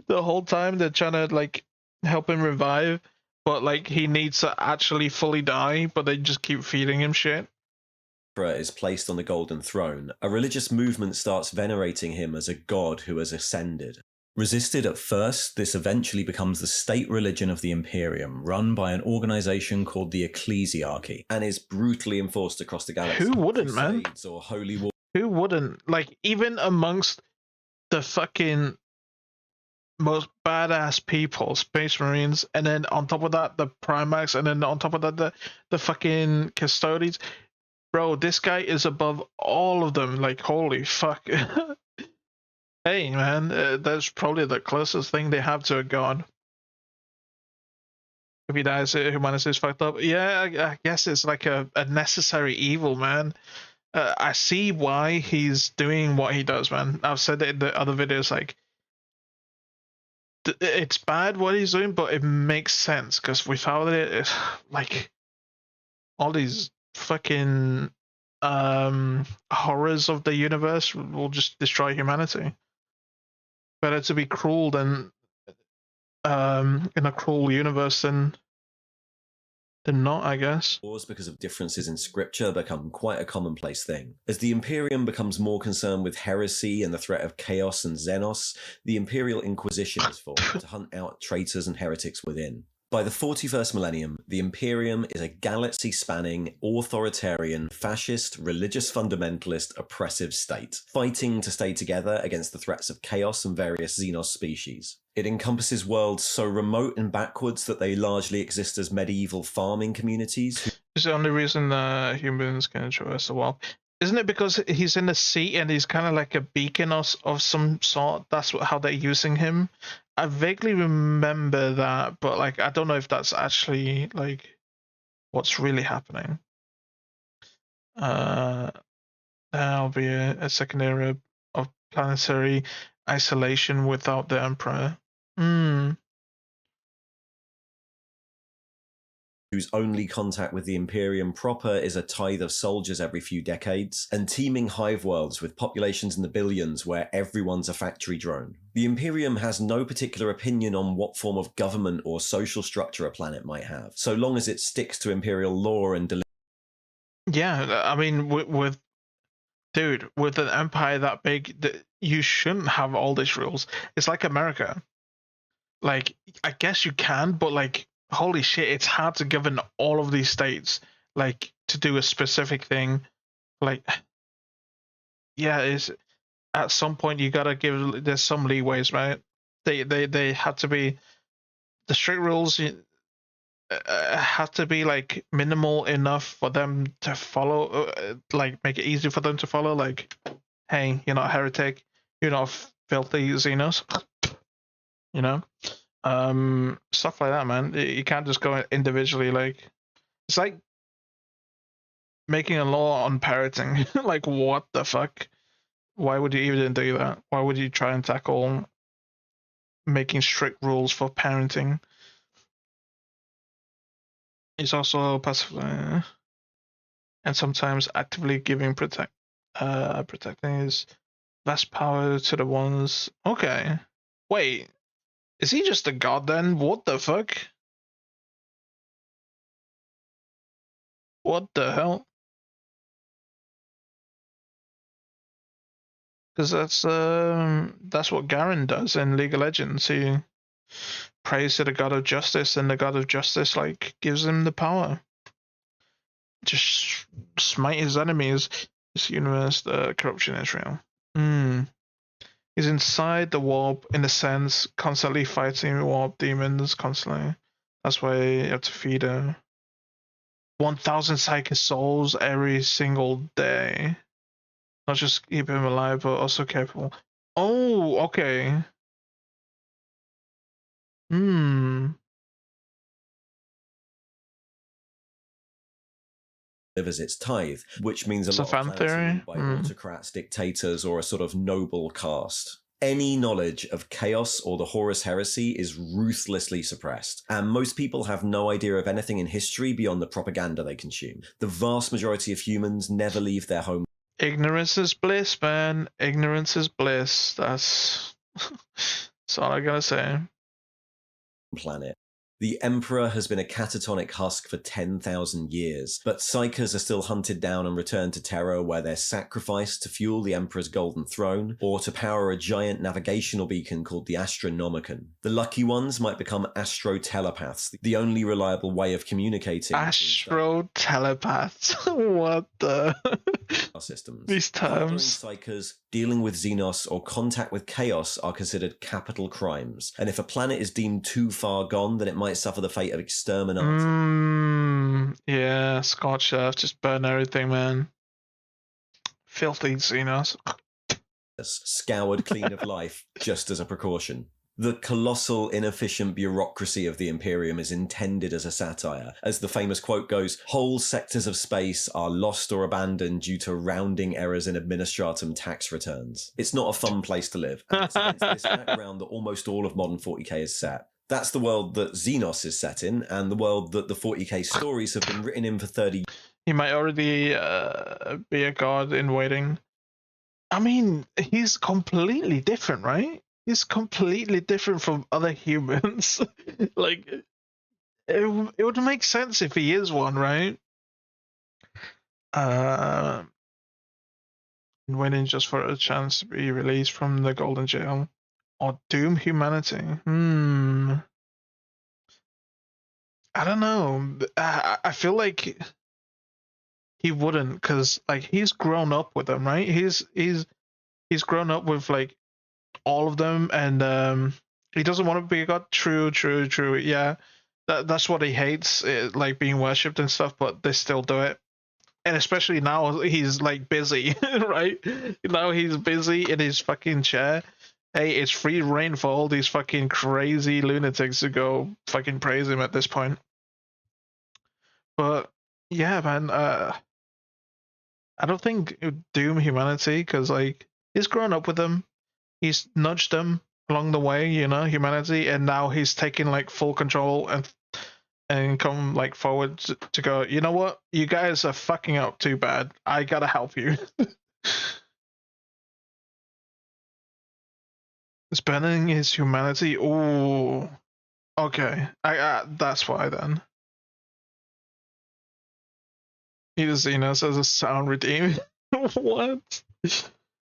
The whole time they're trying to, like, help him revive, but, like, he needs to actually fully die, but they just keep feeding him shit. Is placed on the Golden Throne, a religious movement starts venerating him as a god who has ascended. Resisted at first, this eventually becomes the state religion of the Imperium, run by an organization called the Ecclesiarchy, and is brutally enforced across the galaxy. Who wouldn't, man? Or holy war. Who wouldn't? Like, even amongst the fucking most badass people, Space Marines, and then on top of that, the Primax, and then on top of that, the fucking Custodians. Bro, this guy is above all of them. Like, holy fuck. Hey, man, that's probably the closest thing they have to a god. If he dies, humanity is fucked up. Yeah, I guess it's like a necessary evil, man. I see why he's doing what he does, man. I've said it in the other videos, like, it's bad what he's doing, but it makes sense, because without it, like, all these fucking horrors of the universe will just destroy humanity. Better to be cruel than in a cruel universe than not, I guess. Wars, because of differences in scripture, become quite a commonplace thing. As the Imperium becomes more concerned with heresy and the threat of chaos and Xenos, the Imperial Inquisition is formed to hunt out traitors and heretics within. By the 41st millennium, the Imperium is a galaxy-spanning, authoritarian, fascist, religious fundamentalist, oppressive state, fighting to stay together against the threats of chaos and various Xenos species. It encompasses worlds so remote and backwards that they largely exist as medieval farming communities. It's the only reason humans can traverse the world. Isn't it because he's in the sea and he's kind of like a beacon of some sort? That's how they're using him. I vaguely remember that, but like I don't know if that's actually like what's really happening. There'll be a second era of planetary isolation without the Emperor. Whose only contact with the Imperium proper is a tithe of soldiers every few decades, and teeming hive worlds with populations in the billions where everyone's a factory drone. The Imperium has no particular opinion on what form of government or social structure a planet might have, so long as it sticks to Imperial law and Yeah, I mean, with an empire that big, you shouldn't have all these rules. It's like America. Like, I guess you can, but like, holy shit, it's hard to govern all of these states, like, to do a specific thing. Like, yeah, it's at some point you gotta there's some leeways, right? They had to be, the strict rules have to be like minimal enough for them to follow, like make it easy for them to follow. Like, hey, you're not a heretic, you're not filthy Xenos, you know. Stuff like that, man. You can't just go individually. Like, it's like making a law on parroting. Like, what the fuck? Why would you even do that? Why would you try and tackle making strict rules for parenting? It's also passively and sometimes actively giving protecting his vast power to the ones. Okay, wait, is he just a god then? What the fuck? What the hell? Because that's what Garen does in League of Legends. He prays to the god of justice, and the god of justice like gives him the power. Just smite his enemies. This universe, the corruption is real. He's inside the warp in a sense, constantly fighting warp demons, constantly. That's why you have to feed her 1,000 psychic souls every single day. Not just keep him alive, but also capable. Oh, okay. delivers its tithe, which means It's a a lot fan of planets are theory. ruled by autocrats, dictators, or a sort of noble caste. Any knowledge of chaos or the Horus Heresy is ruthlessly suppressed, and most people have no idea of anything in history beyond the propaganda they consume. The vast majority of humans never leave their home. Ignorance is bliss, man. Ignorance is bliss. That's all I gotta say. Planet. The Emperor has been a catatonic husk for 10,000 years, but Psykers are still hunted down and returned to Terra, where they're sacrificed to fuel the Emperor's golden throne, or to power a giant navigational beacon called the Astronomicon. The lucky ones might become astro-telepaths, the only reliable way of communicating. Astro-telepaths? What the? Systems. These terms. Psykers, dealing with Xenos, or contact with chaos are considered capital crimes, and if a planet is deemed too far gone, then it might suffer the fate of extermination. Yeah, scorched earth, just burn everything, man. Filthy Xenos. Scoured clean of life, just as a precaution. The colossal, inefficient bureaucracy of the Imperium is intended as a satire. As the famous quote goes, whole sectors of space are lost or abandoned due to rounding errors in administratum tax returns. It's not a fun place to live, and it's against this background that almost all of modern 40k is set. That's the world that Xenos is set in, and the world that the 40k stories have been written in for 30 years. He might already be a god in waiting. I mean, he's completely different, right? He's completely different from other humans. Like, it would make sense if he is one, right? Waiting just for a chance to be released from the golden jail. Or doom humanity. I don't know. I feel like he wouldn't, because like he's grown up with them, right? He's grown up with like all of them, and he doesn't want to be a god. True. Yeah, that's what he hates, like being worshipped and stuff. But they still do it, and especially now he's like busy, right? Now he's busy in his fucking chair. Hey, it's free reign for all these fucking crazy lunatics to go fucking praise him at this point. But yeah, man, I don't think it would doom humanity, because like he's grown up with them. He's nudged them along the way, you know, humanity, and now he's taking like full control and come like forward to go, you know what, you guys are fucking up too bad. I gotta help you. Spending his humanity. Ooh, okay. I that's why then. He just seen us as a sound redeem. What?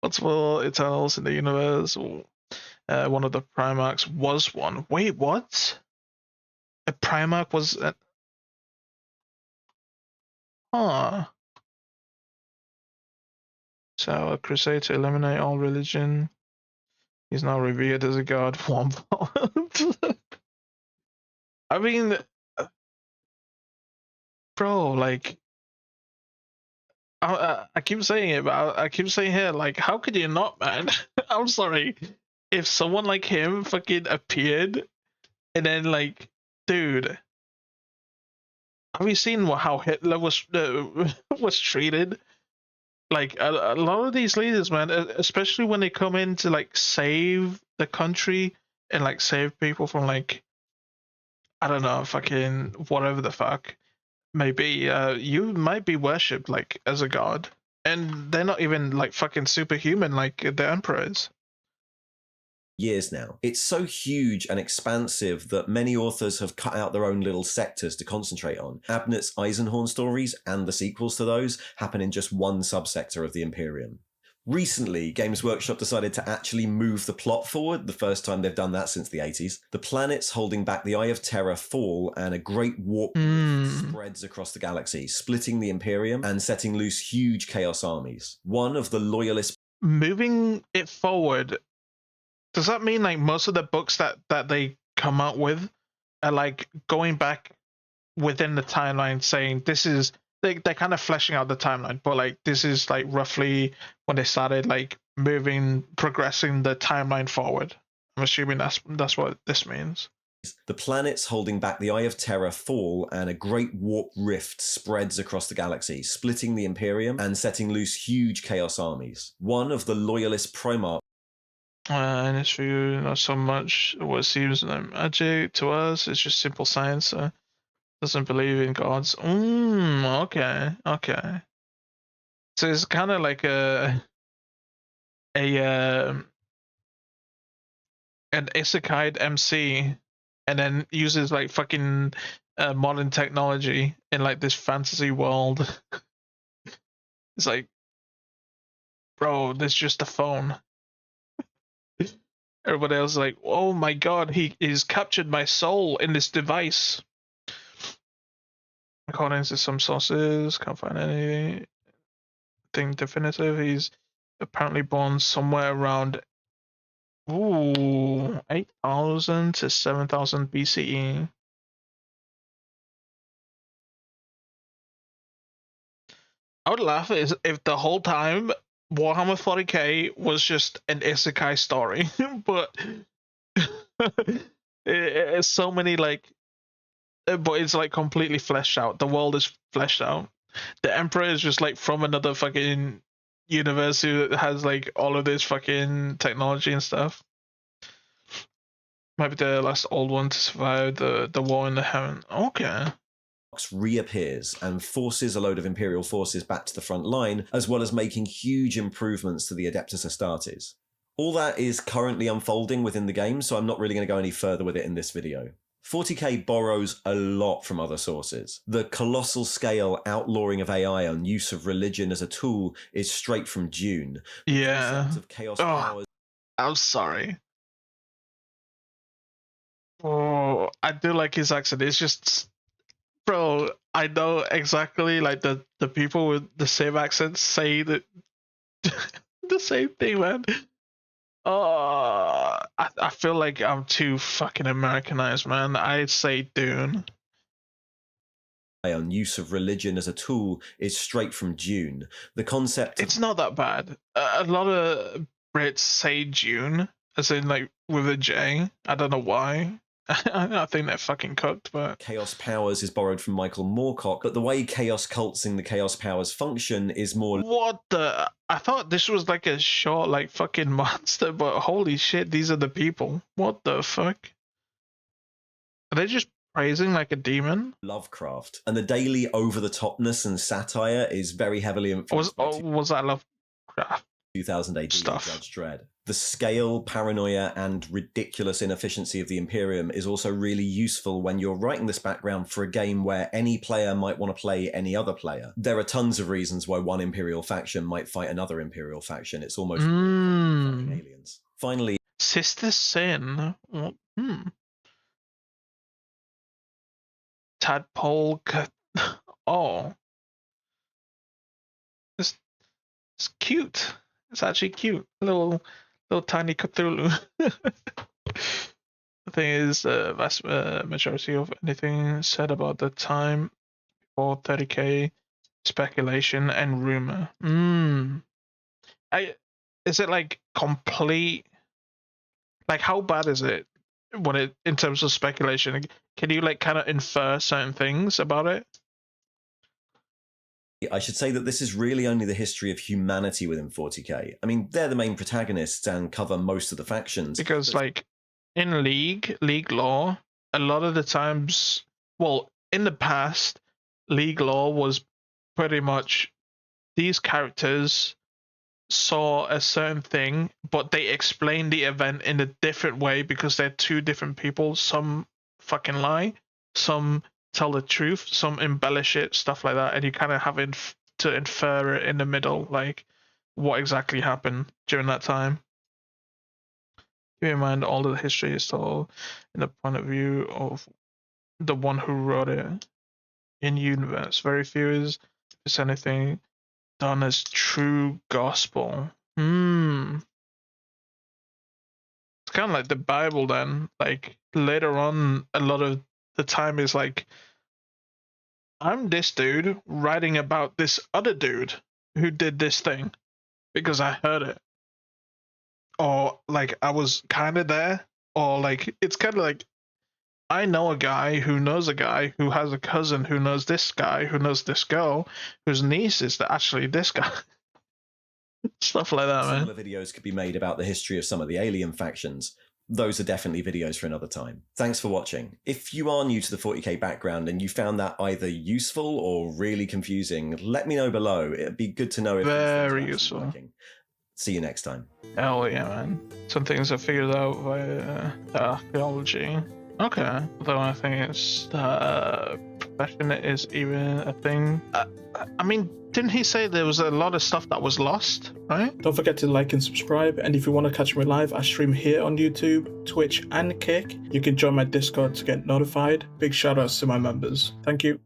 What's for Eternals in the universe? One of the Primarchs was one. Wait, what? A Primarch was a... Huh. So a crusade to eliminate all religion. He's now revered as a god. I mean, bro, like, I keep saying it, but I keep saying here, like, how could you not, man? I'm sorry. If someone like him fucking appeared, and then, like, dude, have you seen how Hitler was was treated? Like, a lot of these leaders, man, especially when they come in to, like, save the country and, like, save people from, like, I don't know, fucking whatever the fuck maybe, you might be worshipped like as a god, and they're not even like fucking superhuman like the emperors. Years now. It's so huge and expansive that many authors have cut out their own little sectors to concentrate on. Abnett's Eisenhorn stories and the sequels to those happen in just one subsector of the Imperium. Recently, Games Workshop decided to actually move the plot forward, the first time they've done that since the 80s. The planets holding back the Eye of Terror fall, and a great warp spreads across the galaxy, splitting the Imperium and setting loose huge chaos armies. One of the loyalist... Moving it forward, does that mean like most of the books that they come out with are like going back within the timeline, saying this is... They're kind of fleshing out the timeline, but like this is like roughly when they started like progressing the timeline forward. I'm assuming that's what this means. The planets holding back the Eye of Terror fall, and a great warp rift spreads across the galaxy, splitting the Imperium and setting loose huge chaos armies. One of the loyalist Primarchs... And it's for you, not so much what seems like magic to us. It's just simple science. Doesn't believe in gods. Okay. So it's kind of like an isekai MC, and then uses like fucking modern technology in like this fantasy world. It's like, bro, there's just a phone. Everybody else is like, oh my god, he's captured my soul in this device. According to some sources, can't find anything definitive. He's apparently born somewhere around 8,000 to 7,000 BCE. I would laugh if the whole time Warhammer 40k was just an isekai story, but It's so many like, but it's like completely fleshed out. The world is fleshed out. The Emperor is just like from another fucking universe who has like all of this fucking technology and stuff. Might be the last old one to survive the war in the heaven. Okay. Reappears and forces a load of Imperial forces back to the front line, as well as making huge improvements to the Adeptus Astartes. All that is currently unfolding within the game, so I'm not really going to go any further with it in this video. 40k borrows a lot from other sources. The colossal scale outlawing of AI and use of religion as a tool is straight from Dune. The Yeah. concept of chaos powers. I'm sorry. Oh, I do like his accent. It's just, bro, I know exactly like the people with the same accent say that the same thing, man. Oh, I feel like I'm too fucking Americanized, man. I'd say Dune. On use of religion as a tool is straight from Dune. The concept of It's not that bad. A lot of Brits say June, as in like with a J. I don't know why. I think they're fucking cooked, but chaos powers is borrowed from Michael Moorcock, but the way chaos cults in the chaos powers function is more. What the? I thought this was like a short, like fucking monster, but holy shit, these are the people. What the fuck? Are they just praising like a demon? Lovecraft, and the daily over-the-topness and satire is very heavily influenced by Was that Lovecraft 2000 AD stuff? Judge Dredd. The scale, paranoia, and ridiculous inefficiency of the Imperium is also really useful when you're writing this background for a game where any player might want to play any other player. There are tons of reasons why one Imperial faction might fight another Imperial faction. It's almost fighting aliens. Finally, Sister Sin. Tadpole. Oh, it's cute. It's actually cute. Little tiny Cthulhu. The thing is, vast majority of anything said about the time before 30k speculation and rumor. Is it like complete? Like, how bad is it when it in terms of speculation? Can you like kind of infer certain things about it? I should say that this is really only the history of humanity within 40k. I mean, they're the main protagonists and cover most of the factions. Because like in League lore, a lot of the times, well, in the past, League lore was pretty much these characters saw a certain thing, but they explain the event in a different way because they're two different people. Some fucking lie, some tell the truth, some embellish it, stuff like that, and you kind of have to infer it in the middle, like what exactly happened during that time. Keep in mind, all of the history is told in the point of view of the one who wrote it in universe. Very few is, if it's anything, done as true gospel. It's kind of like the Bible then. Like later on, a lot of the time is like, I'm this dude writing about this other dude who did this thing because I heard it. Or like I was kind of there. Or like it's kind of like I know a guy who knows a guy who has a cousin who knows this guy who knows this girl whose niece is actually this guy. Stuff like that, man. Similar videos could be made about the history of some of the alien factions. Those are definitely videos for another time. Thanks for watching. If you are new to the 40k background and you found that either useful or really confusing, let me know below. It'd be good to know if very these things are useful. working. See you next time. Hell yeah, man. Some things are figured out via archaeology. Okay. Though I think it's profession is even a thing. I mean, didn't he say there was a lot of stuff that was lost, right? Don't forget to like and subscribe, and if you want to catch me live, I stream here on YouTube, Twitch and Kick. You can join my Discord to get notified. Big shout outs to my members. Thank you.